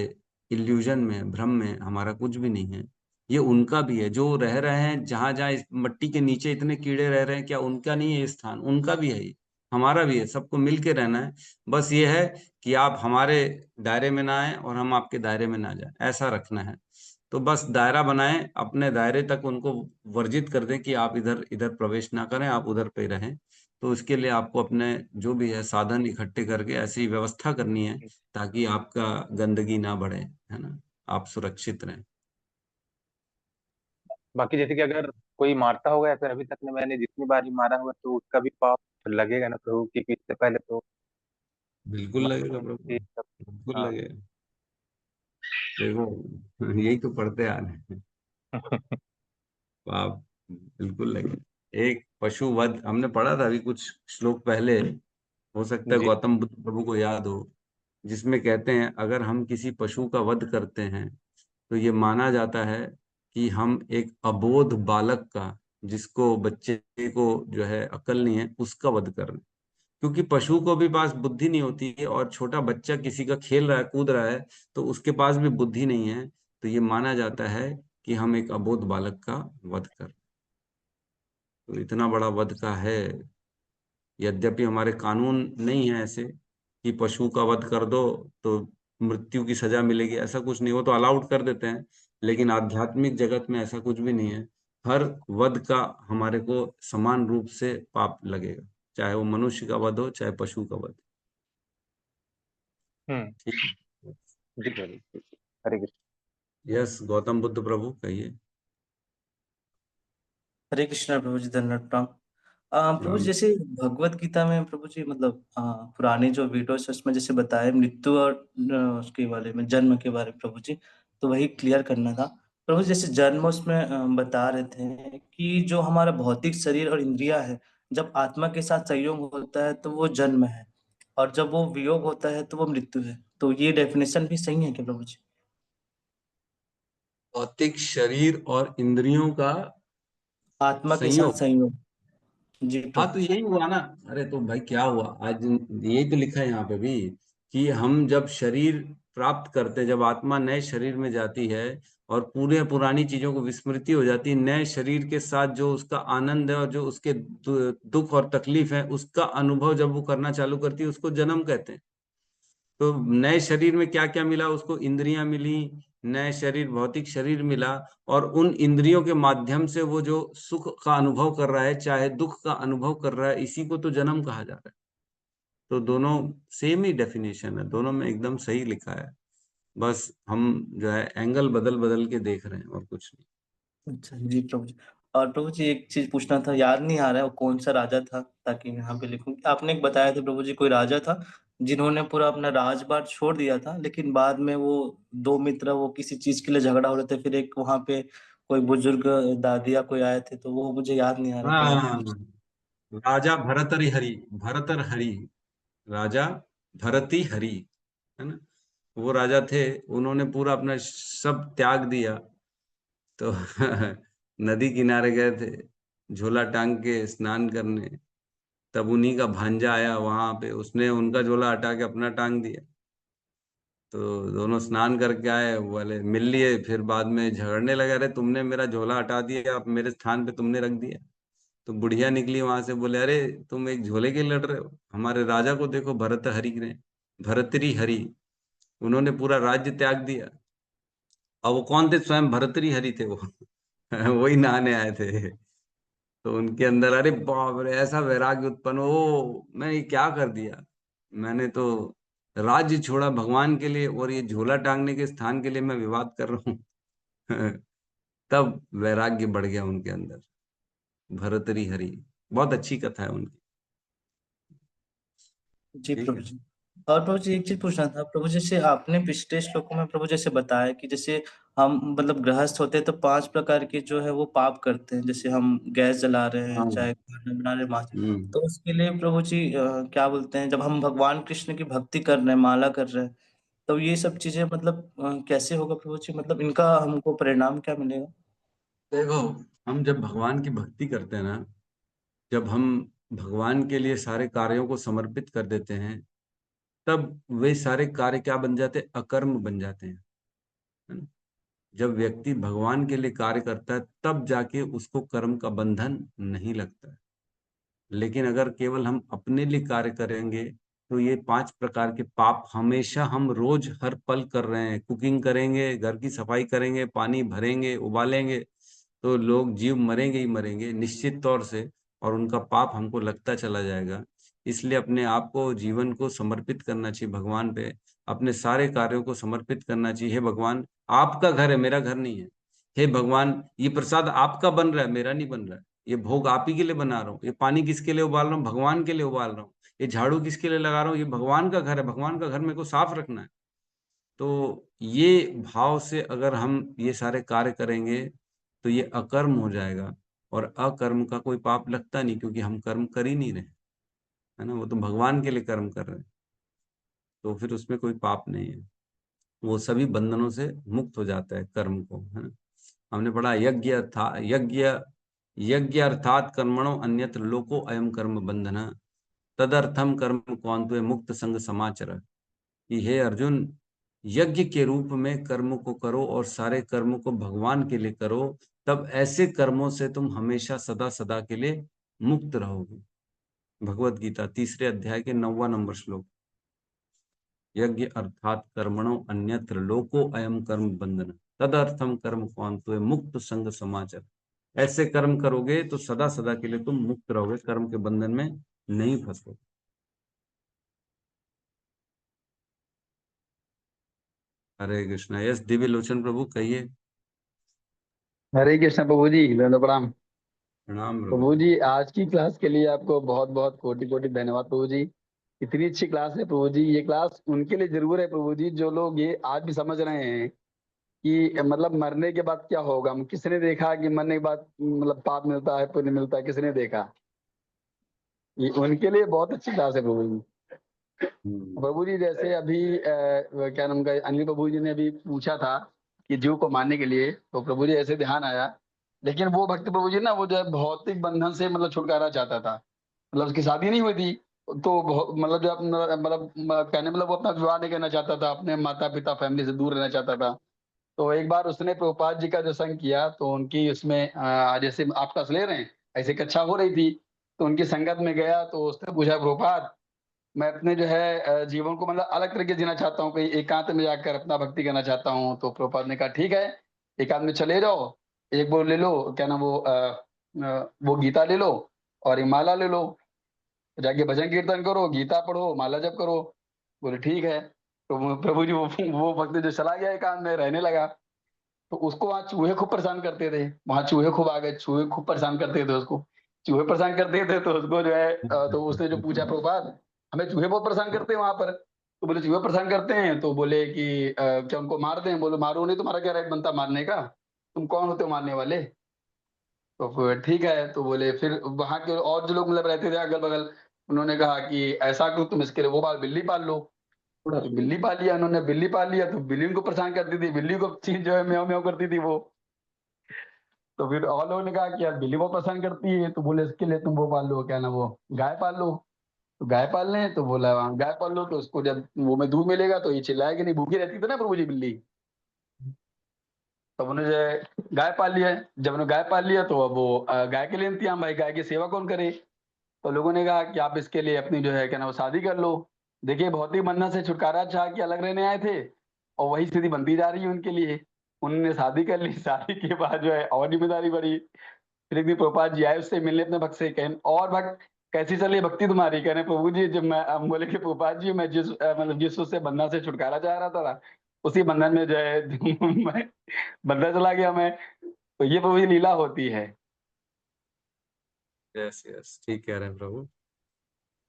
इल्यूजन में, भ्रम में, हमारा कुछ भी नहीं है। ये उनका भी है, जो रह रहे हैं जहां जहां इस मट्टी के नीचे इतने कीड़े रह रहे हैं, क्या उनका नहीं है ये स्थान? उनका भी है ये, हमारा भी है, सबको मिल के रहना है। बस ये है कि आप हमारे दायरे में ना आए और हम आपके दायरे में ना जाए, ऐसा रखना है। तो बस दायरा बनाएं, अपने दायरे तक उनको वर्जित कर दें कि आप इधर इधर प्रवेश ना करें, आप उधर पे रहें। तो इसके लिए आपको अपने जो भी है साधन इकट्ठे करके ऐसी व्यवस्था करनी है ताकि आपका गंदगी ना बढ़े, है ना, आप सुरक्षित रहें। बाकी जैसे कि अगर कोई मारता होगा या फिर अभी तक में मैंने जितनी बार ही मारा हुआ तो उसका भी पाप लगेगा ना प्रभु, क्योंकि इससे पहले तो बिल्कुल लगेगा प्रभु, ये सब। बिल्कुल हाँ। लगेगा। देखो यही तो पढ़ते आ रहे हैं, पाप बिल्कुल लगेगा। एक पशु वध हमने पढ़ा था अभी कुछ श्लोक पहले, हो सकता है जी। गौतम बुद्ध प्रभु को याद हो, जिसमें कहते हैं अगर हम किसी पशु का वध करते हैं तो ये माना जाता है कि हम एक अबोध बालक का, जिसको बच्चे को जो है अकल नहीं है, उसका वध कर रहे हैं। क्योंकि पशु को भी पास बुद्धि नहीं होती है, और छोटा बच्चा किसी का खेल रहा है, कूद रहा है, तो उसके पास भी बुद्धि नहीं है, तो ये माना जाता है कि हम एक अबोध बालक का वध कर। तो इतना बड़ा वध का है। यद्यपि हमारे कानून नहीं है ऐसे कि पशु का वध कर दो तो मृत्यु की सजा मिलेगी, ऐसा कुछ नहीं, हो तो अलाउड कर देते हैं, लेकिन आध्यात्मिक जगत में ऐसा कुछ भी नहीं है। हर वध का हमारे को समान रूप से पाप लगेगा, चाहे वो मनुष्य का वध हो चाहे पशु का वध। हम्म। ठीक। जी प्रभु। हरे कृष्ण। यस गौतम बुद्ध प्रभु कहिए। हरे कृष्णा प्रभु जी, धन्यवाद प्रणाम। प्रभु जी, राम। जैसे भगवत गीता में प्रभु जी मतलब पुराने जो वीडियोस है उसमें जैसे बताया मृत्यु और उसके बारे में, जन्म के बारे में प्रभु जी, तो वही क्लियर करना था प्रभु जी। जैसे जन्म उसमें बता रहे थे कि जो हमारा भौतिक शरीर और इंद्रिया है, जब आत्मा के साथ संयोग होता है तो वो जन्म है, और जब वो वियोग होता है तो वो मृत्यु है। तो ये डेफिनेशन भी सही है क्या प्रभु जी? भौतिक शरीर और इंद्रियों का आत्मा के साथ संयोग। संयोग। जी हाँ प्रभु तो जी। यही हुआ ना। अरे तो भाई क्या हुआ आज, यही तो लिखा है यहाँ पे भी कि हम जब शरीर प्राप्त करते, जब आत्मा नए शरीर में जाती है और पूरे पुरानी चीजों को विस्मृति हो जाती है, नए शरीर के साथ जो उसका आनंद है और जो उसके दुख और तकलीफ है उसका अनुभव जब वो करना चालू करती है, उसको जन्म कहते हैं। तो नए शरीर में क्या क्या मिला उसको? इंद्रियां मिली, नए शरीर भौतिक शरीर मिला, और उन इंद्रियों के माध्यम से वो जो सुख का अनुभव कर रहा है चाहे दुख का अनुभव कर रहा है, इसी को तो जन्म कहा जा रहा है। तो दोनों सेम ही डेफिनेशन है, दोनों में एकदम सही लिखा है। बस हम जो है एंगल बदल बदल के देख रहे हैं और कुछ नहीं। अच्छा जी प्रभु जी। और प्रभु जी एक चीज पूछना था, याद नहीं आ रहा है वो कौन सा राजा था, ताकि मैं यहाँ पे लिखूं। आपने एक बताया था प्रभु जी, कोई राजा था जिन्होंने पूरा अपना राजपाट छोड़ दिया था, लेकिन बाद में वो दो मित्र वो किसी चीज के लिए झगड़ा हो रहे थे, फिर एक वहां पे कोई बुजुर्ग दादी या कोई आए थे, तो वो मुझे याद नहीं आ रहा था अभी। हाँ, राजा भरतरि हरि, भरतर हरि, राजा भरती हरि, है ना। वो राजा थे, उन्होंने पूरा अपना सब त्याग दिया। तो नदी किनारे गए थे झोला टांग के स्नान करने, तब उन्हीं का भांजा आया वहां पे, उसने उनका झोला हटा के अपना टांग दिया। तो दोनों स्नान करके आए, बोले मिल लिए, फिर बाद में झगड़ने लगे, अरे तुमने मेरा झोला हटा दिया, अब मेरे स्थान पे तुमने रख दिया। तो बुढ़िया निकली वहां से, बोले अरे तुम एक झोले के लिए लड़ रहे हो, हमारे राजा को देखो भरत हरि ने, भरतरी हरि, उन्होंने पूरा राज्य त्याग दिया। और वो कौन थे? स्वयं भरतरी हरि थे वो। वही नहाने आए थे। तो उनके अंदर अरे बाप रे ऐसा वैराग्य उत्पन्न हो, मैंने ये क्या कर दिया, मैंने तो राज्य छोड़ा भगवान के लिए, और ये झोला टांगने के स्थान के लिए मैं विवाद कर रहा हूँ। तब वैराग्य बढ़ गया उनके अंदर। भरतरी हरि, बहुत अच्छी कथा है उनकी। जी ठीक प्रभु है। जी। और प्रभु जी एक चीज पूछना था प्रभु, जैसे आपने पिछले श्लोकों में प्रभु जैसे बताया कि जैसे हम मतलब गृहस्थ होते हैं तो 5 प्रकार के जो है वो पाप करते हैं, जैसे हम गैस जला रहे हैं, हाँ। चाहे खाना बना रहे हैं, मांस, हम्म। तो उसके लिए प्रभु जी क्या बोलते हैं, जब हम भगवान कृष्ण की भक्ति कर रहे हैं, माला कर रहे हैं, तो ये सब चीजें मतलब कैसे होगा प्रभु जी, मतलब इनका हमको परिणाम क्या मिलेगा? देखो, हम जब भगवान की भक्ति करते हैं ना, जब हम भगवान के लिए सारे कार्यों को समर्पित कर देते हैं, तब वे सारे कार्य क्या बन जाते हैं? अकर्म बन जाते हैं, है ना? जब व्यक्ति भगवान के लिए कार्य करता है तब जाके उसको कर्म का बंधन नहीं लगता है। लेकिन अगर केवल हम अपने लिए कार्य करेंगे तो ये 5 प्रकार के पाप हमेशा हम रोज हर पल कर रहे हैं। कुकिंग करेंगे, घर की सफाई करेंगे, पानी भरेंगे, उबालेंगे, तो लोग जीव मरेंगे ही मरेंगे निश्चित तौर से, और उनका पाप हमको लगता चला जाएगा। इसलिए अपने आप को, जीवन को समर्पित करना चाहिए भगवान पे, अपने सारे कार्यों को समर्पित करना चाहिए। हे भगवान, आपका घर है, मेरा घर नहीं है। हे भगवान, ये प्रसाद आपका बन रहा है, मेरा नहीं बन रहा है। ये भोग आप ही के लिए बना रहा हूँ। ये पानी किसके लिए उबाल रहा हूँ? भगवान के लिए उबाल रहा हूँ। ये झाड़ू किसके लिए लगा रहा हूँ? ये भगवान का घर है, भगवान का घर मेरे को साफ रखना है। तो ये भाव से अगर हम ये सारे कार्य करेंगे तो ये अकर्म हो जाएगा, और अकर्म का कोई पाप लगता नहीं, क्योंकि हम कर्म कर ही नहीं रहे, है ना? वो तो भगवान के लिए कर्म कर रहे हैं, तो फिर उसमें कोई पाप नहीं है। वो सभी बंधनों से मुक्त हो जाता है कर्म को, है ना? हमने पढ़ा यज्ञ अर्थात कर्मणो अन्यत्र लोको अयम कर्म बंधन तदर्थम कर्म कौंत्वे मुक्त संग समाचर। कि हे अर्जुन, यज्ञ के रूप में कर्म को करो और सारे कर्म को भगवान के लिए करो, तब ऐसे कर्मों से तुम हमेशा सदा सदा के लिए मुक्त रहोगे। भगवत गीता 3 अध्याय के 9वां नंबर श्लोक। यज्ञ अर्थात कर्मणो अन्यत्र लोको अयम कर्म बंधन तदर्थम कर्म कौंत्वे मुक्त संग समाचर। ऐसे कर्म करोगे तो सदा सदा के लिए तुम मुक्त रहोगे, कर्म के बंधन में नहीं फंसोगे। हरे कृष्णा। यस, दिव्य लोचन प्रभु कहिए। हरे कृष्ण प्रभु जी, दंड प्रणाम। प्रणाम प्रभु। प्रभु जी, आज की क्लास के लिए आपको बहुत बहुत कोटि कोटि धन्यवाद प्रभु जी। इतनी अच्छी क्लास है प्रभु जी। ये क्लास उनके लिए जरूर है प्रभु जी जो लोग ये आज भी समझ रहे हैं कि मतलब मरने के बाद क्या होगा। किसने देखा कि मरने के बाद मतलब पाप मिलता है, पुण्य मिलता है? किसने देखा? ये उनके लिए बहुत अच्छी क्लास है प्रभु जी। प्रभु जी जैसे अभी क्या नाम का अनिल प्रभु जी ने अभी पूछा था कि जीव को मारने के लिए, तो प्रभु जी ऐसे ध्यान आया। लेकिन वो भक्त प्रभु जी ना, वो जो है भौतिक बंधन से मतलब छुटकारा चाहता था। मतलब उसकी शादी नहीं हुई थी, तो मतलब जो मतलब कहने मतलब वो अपना विवाह नहीं करना चाहता था, अपने माता पिता फैमिली से दूर रहना चाहता था। तो एक बार उसने प्रभुपाद जी का जो संग किया, तो उनकी उसमें जैसे आप क्लास ले रहे हैं ऐसे कक्षा हो रही थी, तो उनकी संगत में गया। तो उसने पूछा, प्रभुपाद मैं अपने जो है जीवन को मतलब अलग तरीके से जीना चाहता हूँ, कहीं एकांत में जाकर अपना भक्ति करना चाहता हूँ। तो प्रभुपाद ने कहा ठीक है, एकांत में चले जाओ, एक वो ले लो, क्या नाम वो गीता ले लो और एक माला ले लो, जाके भजन कीर्तन करो, गीता पढ़ो, माला जप करो। बोले ठीक है। तो प्रभु जी वो भक्त जो चला गया एकांत में रहने लगा। तो उसको वहाँ चूहे खूब परेशान करते थे, वहां चूहे खूब आ गए, चूहे खूब परेशान करते थे उसको। चूहे परेशान करते थे तो उसको जो है तो उसने जो पूछा, प्रभुपाद हमें चूहे बहुत परेशान करते हैं वहां पर। तो बोले चूहे परेशान करते हैं, तो बोले कि क्या उनको मार दें? बोले मारो नहीं, तुम्हारा क्या राइट बनता मारने का? तुम कौन होते हो मारने वाले? तो फिर ठीक है। तो बोले फिर वहां के और जो लोग मतलब रहते थे अगल बगल, उन्होंने कहा कि ऐसा क्यों, तुम इसके लिए वो बिल्ली पाल लो। तो बिल्ली पाल लिया उन्होंने, बिल्ली पाल लिया तो बिल्ली उनको परेशान करती थी, बिल्ली को चीज जो है म्याऊं म्याऊं करती थी वो। तो फिर और लोगों ने कहा कि यार बिल्ली बहुत पसंद करती है, तो बोले इसके लिए तुम वो पाल लो, क्या ना वो गाय पाल लो। तो गाय पालने हैं, तो बोला हाँ गाय पाल लो, तो उसको जब वो में दूध मिलेगा तो ये चिल्लाएगी नहीं, भूखी रहती थी ना प्रभु जी बिल्ली। तब उन्होंने जो है गाय पाल लिया है। जब उन्होंने गाय पाल लिया तो अब वो गाय के लिए इंतजाम, भाई गाय की सेवा कौन करे? तो लोगों ने कहा कि आप इसके लिए अपनी जो है क्या ना वो शादी कर लो। देखिए भौतिक बंधन से छुटकारा चाह के अलग रहने आए थे, और वही स्थिति बनती जा रही है उनके लिए। उन्होंने शादी कर ली, शादी के बाद जो है और जिम्मेदारी बढ़ी। फिर एक दिन प्रभुपाद जी आए उससे मिलने अपने भक्त से, कहें और भक्त कैसी चली भक्ति तुम्हारी? कहने प्रभु जी जब मैं हम बोले कि प्रभुपाद जी मैं मतलब जिस उससे बंधन से छुटकारा चाह रहा था उसी बंधन में जो है मैं बंधन चला गया मैं। तो ये प्रभु जी लीला होती है। यस यस, ठीक कह रहे हैं प्रभु।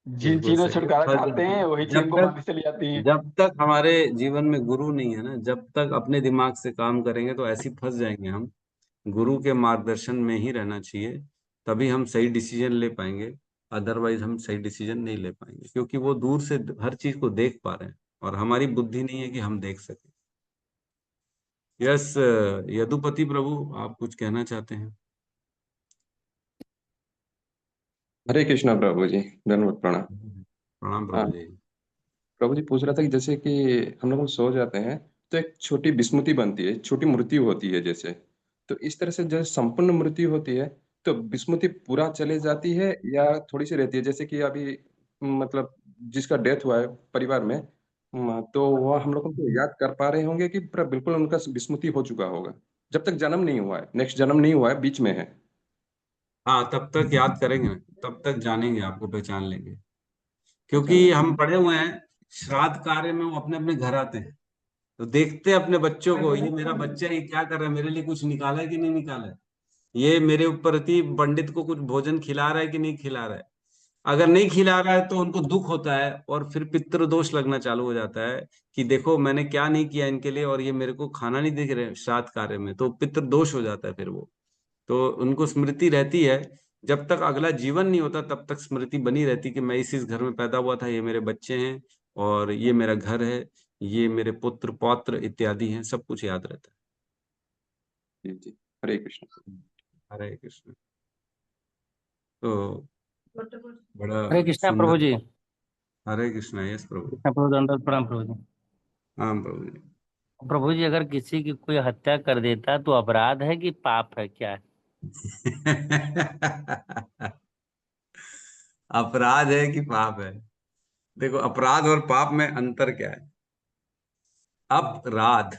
जिन बिल्कुल चीजों सही। छुटकारा फंस चाहते जाते हैं हैं। वही चीज इनको मारने चली जाती हैं। जब तक हमारे जीवन में गुरु नहीं है ना, जब तक अपने दिमाग से काम करेंगे तो ऐसे ही फंस जाएंगे हम। गुरु के मार्गदर्शन में ही रहना चाहिए, तभी हम सही डिसीजन ले पाएंगे। अदरवाइज हम सही डिसीजन नहीं ले पाएंगे, क्योंकि वो दूर से हर चीज को देख पा रहे हैं और हमारी बुद्धि नहीं है कि हम देख सके। यस, यदुपति प्रभु, आप कुछ कहना चाहते हैं? हरे कृष्णा प्रभु जी, दंडवत प्रणाम। प्रणाम हाँ, प्रभु जी। प्रभु जी पूछ रहा था कि जैसे कि हम लोग सो जाते हैं तो एक छोटी विस्मृति बनती है, छोटी मृत्यु होती है जैसे, तो इस तरह से जो संपूर्ण मृत्यु होती है तो विस्मृति पूरा चले जाती है या थोड़ी सी रहती है? जैसे कि अभी मतलब जिसका डेथ हुआ है परिवार में, तो वह हम लोग को याद कर पा रहे होंगे कि पूरा बिल्कुल उनका विस्मृति हो चुका होगा जब तक जन्म नहीं हुआ है, नेक्स्ट जन्म नहीं हुआ है, बीच में है? हाँ, तब तक याद करेंगे ना, तब तक जानेंगे, आपको पहचान लेंगे। पहचान क्योंकि लेंगे। हम पढ़े हुए हैं, श्राद्ध कार्य में वो अपने अपने घर आते हैं, तो देखते हैं अपने बच्चों को, ये मेरा बच्चा ये क्या कर रहा है, मेरे लिए कुछ निकाला है कि नहीं निकाला है, ये मेरे प्रति पंडित को कुछ भोजन खिला रहा है कि नहीं खिला रहा है। अगर नहीं खिला रहा है तो उनको दुख होता है, और फिर पितृ दोष लगना चालू हो जाता है कि देखो मैंने क्या नहीं किया इनके लिए, और ये मेरे को खाना नहीं दे रहे श्राद्ध कार्य में, तो पितृ दोष हो जाता है फिर वो। तो उनको स्मृति रहती है, जब तक अगला जीवन नहीं होता तब तक स्मृति बनी रहती कि मैं इस घर में पैदा हुआ था, ये मेरे बच्चे हैं, और ये मेरा घर है, ये मेरे पुत्र पौत्र इत्यादि हैं, सब कुछ याद रहता जी जी, हरे कृष्ण। है। हरे कृष्ण। तो बड़ा हरे कृष्णा प्रभु सुंदर। जी। हरे कृष्णा। यस प्रभु। कृष्णा प्रभु, दंडवत प्रणाम प्रभु जी। हाँ प्रभु जी। प्रभु जी, अगर किसी की कोई हत्या कर देता तो अपराध है कि पाप है, क्या है? अपराध है कि पाप है? देखो, अपराध और पाप में अंतर क्या है? अपराध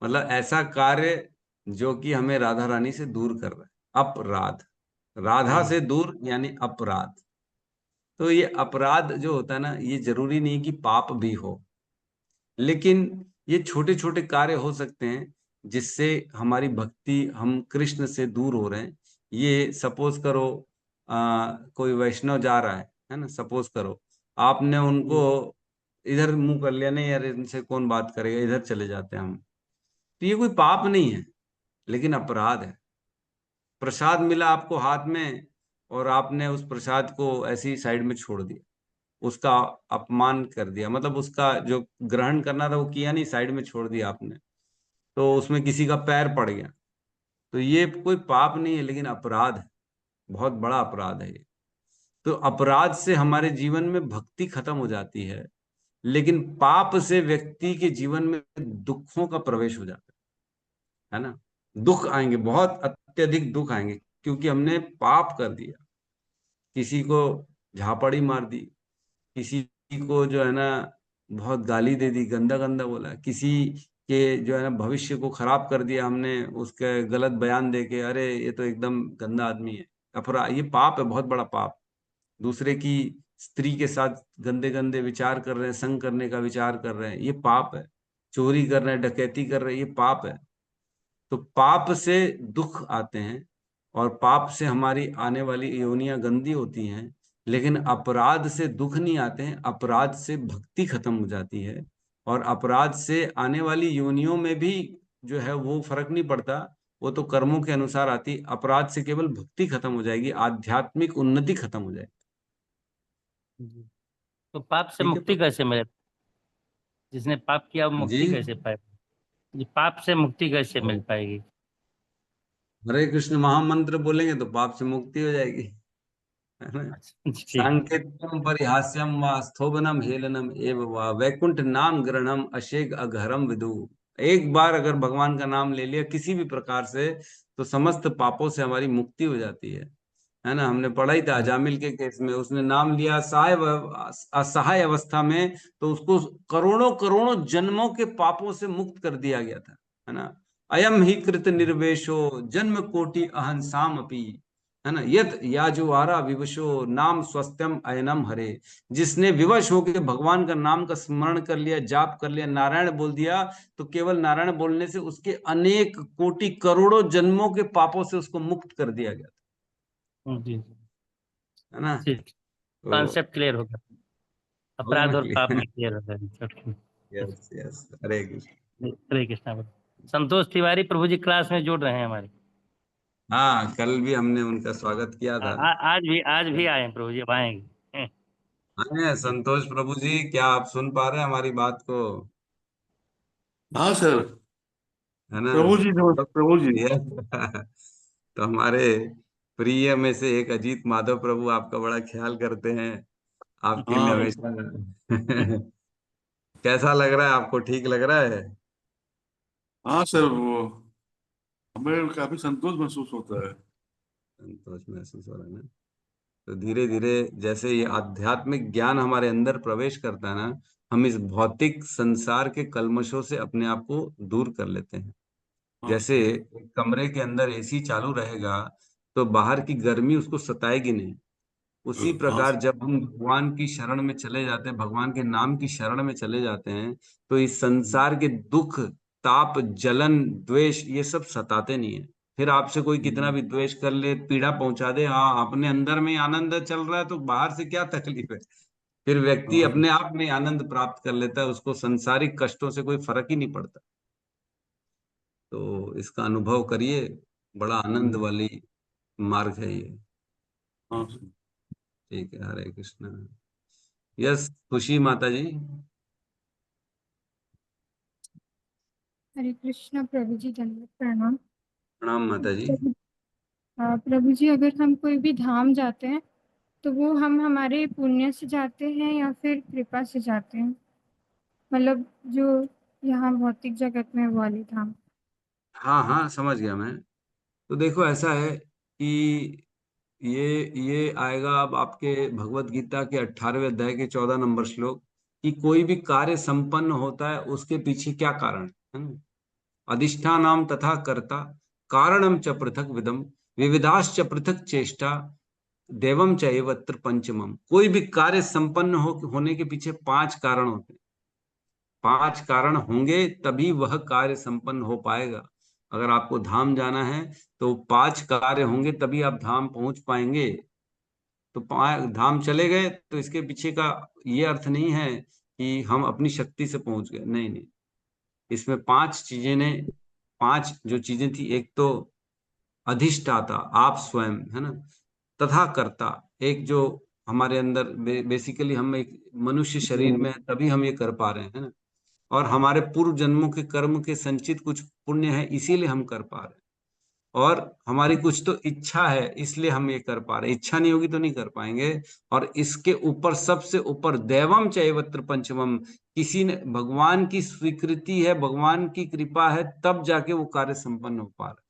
मतलब ऐसा कार्य जो कि हमें राधा रानी से दूर कर रहा है, अपराध। राधा से दूर यानी अपराध। तो ये अपराध जो होता है ना, ये जरूरी नहीं कि पाप भी हो, लेकिन ये छोटे छोटे कार्य हो सकते हैं जिससे हमारी भक्ति, हम कृष्ण से दूर हो रहे हैं। ये सपोज करो, कोई वैष्णव जा रहा है ना, सपोज करो आपने उनको इधर मुंह कर लिया, नहीं यार इनसे कौन बात करेगा, इधर चले जाते हैं हम, तो ये कोई पाप नहीं है, लेकिन अपराध है। प्रसाद मिला आपको हाथ में, और आपने उस प्रसाद को ऐसी साइड में छोड़ दिया, उसका अपमान कर दिया, मतलब उसका जो ग्रहण करना था वो किया नहीं, साइड में छोड़ दिया आपने, तो उसमें किसी का पैर पड़ गया। तो ये कोई पाप नहीं है, लेकिन अपराध है, बहुत बड़ा अपराध है ये। तो अपराध से हमारे जीवन में भक्ति खत्म हो जाती है, लेकिन पाप से व्यक्ति के जीवन में दुखों का प्रवेश हो जाता है ना। दुख आएंगे, बहुत अत्यधिक दुख आएंगे, क्योंकि हमने पाप कर दिया। किसी को झापड़ी मार दी, किसी को जो है ना बहुत गाली दे दी, गंदा गंदा बोला, किसी के जो है ना भविष्य को खराब कर दिया हमने, उसके गलत बयान दे के, अरे ये तो एकदम गंदा आदमी है। अपराध, ये पाप है, बहुत बड़ा पाप। दूसरे की स्त्री के साथ गंदे गंदे विचार कर रहे हैं, संग करने का विचार कर रहे हैं, ये पाप है। चोरी कर रहे हैं, डकैती कर रहे हैं, ये पाप है। तो पाप से दुख आते हैं, और पाप से हमारी आने वाली योनियां गंदी होती हैं, लेकिन अपराध से दुख नहीं आते हैं, अपराध से भक्ति खत्म हो जाती है। और अपराध से आने वाली योनियों में भी जो है वो फर्क नहीं पड़ता, वो तो कर्मों के अनुसार आती। अपराध से केवल भक्ति खत्म हो जाएगी, आध्यात्मिक उन्नति खत्म हो जाएगी। तो पाप से ठीक है मुक्ति कैसे मिले? जिसने पाप किया वो जी। मुक्ति कैसे पाए? जी, पाप से मुक्ति कैसे मिल पाएगी? हरे कृष्ण महामंत्र बोलेंगे तो पाप से मुक्ति हो जाएगी, है ना। अच्छा, ठीक। सांकेत्यम परिहास्यम व स्थोभनम हेलनम एव वा वैकुंठ नाम ग्रहणम अशेग अघरम विदु। एक बार अगर भगवान का नाम ले लिया किसी भी प्रकार से, तो समस्त पापों से हमारी मुक्ति हो जाती है ना। हमने पढ़ा ही था अजामिल के केस में, उसने नाम लिया असहाय अवस्था में, तो उसको करोड़ों करोड़ों जन्मों के पापों से मुक्त कर दिया गया था, है ना। अयम ही कृत निर्वेशो जन्म कोटि अहंसाम अपी, है ना। यत याजुवारा विवशो नाम स्वस्त्यम अयनम हरे। जिसने विवश होकर भगवान का नाम का स्मरण कर लिया, जाप कर लिया, नारायण बोल दिया, तो केवल नारायण बोलने से उसके अनेक कोटि करोड़ों जन्मों के पापों से उसको मुक्त कर दिया गया, जी, है ना। ठीक। कॉन्सेप्ट क्लियर होगा, होगा अपराध ना और पाप में क्लियर? क्लियर होगा। यस यस, हरे कृष्ण। हरे कृष्णा बोलो। संतोष तिवारी प्रभु जी क्लास में जुड़ रहे हैं हमारे। हाँ, कल भी हमने उनका स्वागत किया था। आज भी आए हैं प्रभु जी, अब आएंगे। हाँ संतोष प्रभु जी, क्या आप सुन पा रहे हैं हमारी बात को? हाँ सर। है ना? प्रभु जी प्रभु जी। तो हमारे प्रिय में से एक अजीत माधव प्रभु आपका बड़ा ख्याल करते हैं, आपके लिए हाँ हमेशा कैसा लग रहा है आपको? ठीक लग रहा है? हाँ सर, वो हमें काफी संतोष महसूस होता है। संतोष महसूस हो रहा है ना? तो धीरे धीरे जैसे ये आध्यात्मिक ज्ञान हमारे अंदर प्रवेश करता है ना, हम इस भौतिक संसार के कल्मशों से अपने आप को दूर कर लेते हैं। हाँ जैसे सर। एक कमरे के अंदर एसी चालू रहेगा तो बाहर की गर्मी उसको सताएगी नहीं। उसी हाँ प्रकार सर। जब हम भगवान की शरण में चले जाते हैं, भगवान के नाम की शरण में चले जाते हैं, तो इस संसार के दुख, ताप, जलन, द्वेष ये सब सताते नहीं है। फिर आपसे कोई कितना भी द्वेष कर ले, पीड़ा पहुंचा दे, हाँ अपने अंदर में ही आनंद चल रहा है तो बाहर से क्या तकलीफ है। फिर व्यक्ति हाँ अपने आप में आनंद प्राप्त कर लेता है, उसको संसारिक कष्टों से कोई फर्क ही नहीं पड़ता। तो इसका अनुभव करिए, बड़ा आनंद वाली मार्ग है ये। हाँ सर। ठीक है, हरे कृष्णा। यस, खुशी माता जी। हरे कृष्णा प्रभु जी, दंडवत प्रणाम। प्रणाम माता जी। प्रभु जी, अगर हम कोई भी धाम जाते हैं तो वो हम हमारे पुण्य से जाते हैं या फिर कृपा से जाते हैं? मतलब जो यहाँ भौतिक जगत में वो वाली धाम। हाँ हाँ, समझ गया मैं। तो देखो ऐसा है कि ये आएगा अब आपके भगवत गीता के 18वें अध्याय के 14 नंबर श्लोक, कि कोई भी कार्य संपन्न होता है उसके पीछे क्या कारण है ना? अधिष्ठानाम तथा कर्ता कारणम च पृथक विदम विविधाश्च पृथक चेष्टा देवम चैवत्र पंचमम। कोई भी कार्य संपन्न होने के पीछे 5 कारण होते हैं। 5 कारण होंगे तभी वह कार्य संपन्न हो पाएगा। अगर आपको धाम जाना है तो 5 कार्य होंगे तभी आप धाम पहुंच पाएंगे। तो धाम चले गए तो इसके पीछे का ये अर्थ नहीं है कि हम अपनी शक्ति से पहुंच गए, नहीं नहीं। इसमें 5 चीजें ने 5 जो चीजें थी, एक तो अधिष्ठाता आप स्वयं है ना, तथा कर्ता एक जो हमारे अंदर बेसिकली हम एक मनुष्य शरीर में तभी हम ये कर पा रहे हैं, है ना? और हमारे पूर्व जन्मों के कर्म के संचित कुछ पुण्य है इसीलिए हम कर पा रहे हैं। और हमारी कुछ तो इच्छा है इसलिए हम ये कर पा रहे हैं, इच्छा नहीं होगी तो नहीं कर पाएंगे। और इसके ऊपर सबसे ऊपर दैवम चैवत्र पंचमम, किसी ने भगवान की स्वीकृति है, भगवान की कृपा है, तब जाके वो कार्य संपन्न हो पा रहा है।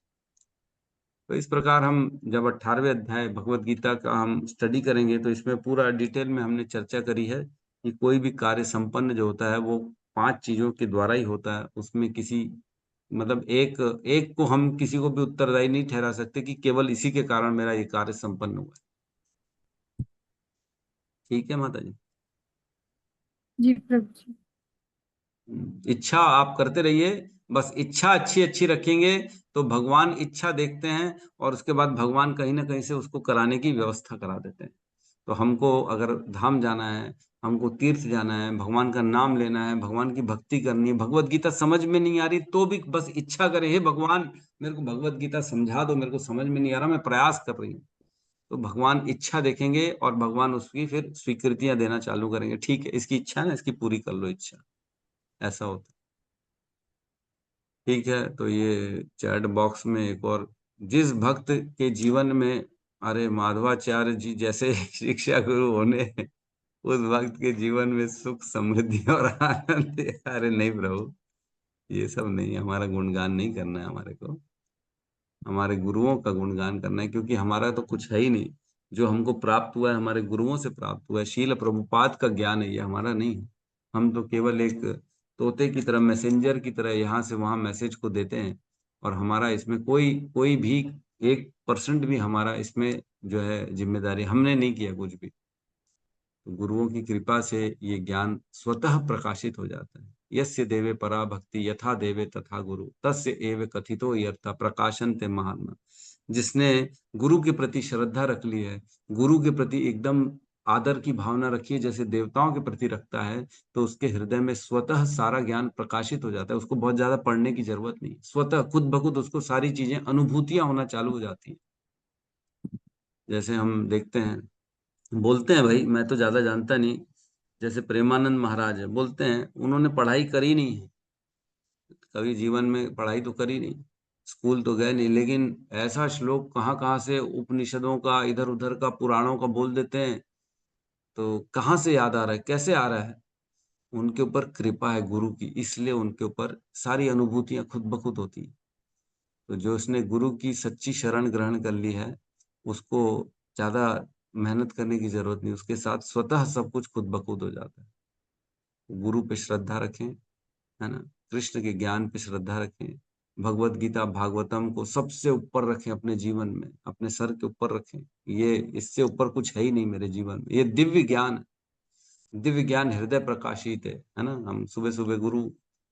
तो इस प्रकार हम जब 18वें अध्याय भगवत गीता का हम स्टडी करेंगे तो इसमें पूरा डिटेल में हमने चर्चा करी है कि कोई भी कार्य संपन्न जो होता है वो 5 चीजों के द्वारा ही होता है। उसमें किसी मतलब एक एक को हम किसी को भी उत्तरदायी नहीं ठहरा सकते कि केवल इसी के कारण मेरा ये कार्य संपन्न हुआ है। ठीक है माता जी। जी प्रभु जी। इच्छा आप करते रहिए, बस इच्छा अच्छी अच्छी रखेंगे तो भगवान इच्छा देखते हैं और उसके बाद भगवान कहीं ना कहीं से उसको कराने की व्यवस्था करा देते हैं। तो हमको अगर धाम जाना है, हमको तीर्थ जाना है, भगवान का नाम लेना है, भगवान की भक्ति करनी है, भगवत गीता समझ में नहीं आ रही तो भी बस इच्छा करें, हे भगवान मेरे को भगवत गीता समझा दो, मेरे को समझ में नहीं आ रहा, मैं प्रयास कर रही हूँ। तो भगवान इच्छा देखेंगे और भगवान उसकी फिर स्वीकृतियां देना चालू करेंगे। ठीक है, इसकी इच्छा है ना, इसकी पूरी कर लो इच्छा, ऐसा होता है। ठीक है, तो ये चैट बॉक्स में एक और, जिस भक्त के जीवन में अरे माधवाचार्य जी जैसे शिक्षा गुरु होने, उस भक्त के जीवन में सुख समृद्धि और आनंद। अरे नहीं प्रभु, ये सब नहीं, हमारा गुणगान नहीं करना है हमारे को, हमारे गुरुओं का गुणगान करना है, क्योंकि हमारा तो कुछ है ही नहीं। जो हमको प्राप्त हुआ है हमारे गुरुओं से प्राप्त हुआ है, शील प्रभुपाद का ज्ञान है, ये हमारा नहीं है। हम तो केवल एक तोते की तरह, मैसेंजर की तरह यहाँ से वहां मैसेज को देते हैं, और हमारा इसमें कोई कोई भी 1% भी हमारा इसमें जो है जिम्मेदारी, हमने नहीं किया कुछ भी। तो गुरुओं की कृपा से ये ज्ञान स्वतः प्रकाशित हो जाता है। यस्य देवे परा भक्ति यथा देवे तथा गुरु तस्य एव कथितो यर्था प्रकाशन्ते महात्मा। जिसने गुरु के प्रति श्रद्धा रख ली है, गुरु के प्रति एकदम आदर की भावना रखिए जैसे देवताओं के प्रति रखता है, तो उसके हृदय में स्वतः सारा ज्ञान प्रकाशित हो जाता है। उसको बहुत ज्यादा पढ़ने की जरूरत नहीं, स्वतः खुद ब खुद उसको सारी चीजें अनुभूतियां होना चालू हो जाती हैं। जैसे हम देखते हैं, बोलते हैं भाई, मैं तो ज्यादा जानता नहीं, जैसे प्रेमानंद महाराज है, बोलते हैं उन्होंने पढ़ाई करी नहीं है, कभी जीवन में पढ़ाई तो करी नहीं, स्कूल तो गए नहीं, लेकिन ऐसा श्लोक कहाँ कहाँ से उपनिषदों का, इधर उधर का, पुराणों का बोल देते हैं, तो कहाँ से याद आ रहा है, कैसे आ रहा है? उनके ऊपर कृपा है गुरु की, इसलिए उनके ऊपर सारी अनुभूतियां खुद ब खुद होती हैं। तो जो उसने गुरु की सच्ची शरण ग्रहण कर ली है, उसको ज्यादा मेहनत करने की जरूरत नहीं, उसके साथ स्वतः सब कुछ खुद ब खुद हो जाता है। गुरु पे श्रद्धा रखें, है ना, कृष्ण के ज्ञान पे श्रद्धा रखें, भगवत गीता भागवतम को सबसे ऊपर रखें अपने जीवन में, अपने सर के ऊपर रखें। ये इससे ऊपर कुछ है ही नहीं मेरे जीवन में, ये दिव्य ज्ञान, दिव्य ज्ञान हृदय प्रकाशित है ना। हम सुबह सुबह गुरु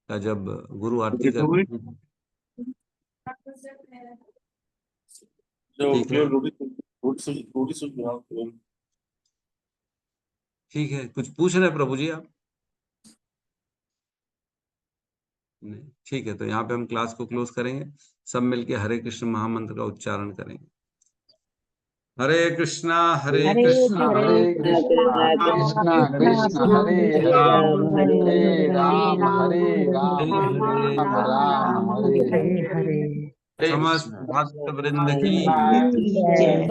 का जब गुरु आरती करते हैं, ठीक है, ठीक है, कुछ पूछ रहे हैं प्रभु जी आप? नहीं, ठीक है, तो यहाँ पे हम क्लास को क्लोज करेंगे, सब मिलके हरे कृष्ण महामंत्र का उच्चारण करेंगे। हरे कृष्णा हरे हरे कृष्णा हरे कृष्णा कृष्णा कृष्ण हरे हरे हरे राम हरे राम राम राम हरे हरे समस्त भक्त वृंद की जय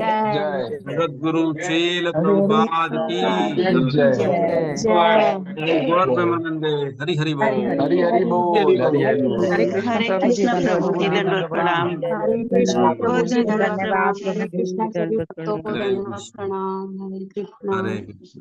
जगत गुरु चेल प्रभुपाद की जय गौर प्रेमानंदे, हरि हरि बोल। हरि हरि बोल हरि हरि बोल। हरे कृष्ण प्रभु जी दंडवत प्रणाम। हरे कृष्ण प्रभु जी धन्यवाद धन्यवाद प्रभु जी हरे कृष्ण सभी भक्तों को हरे धन्यवाद कृष्ण प्रणाम। हरे कृष्ण हरे कृष्ण।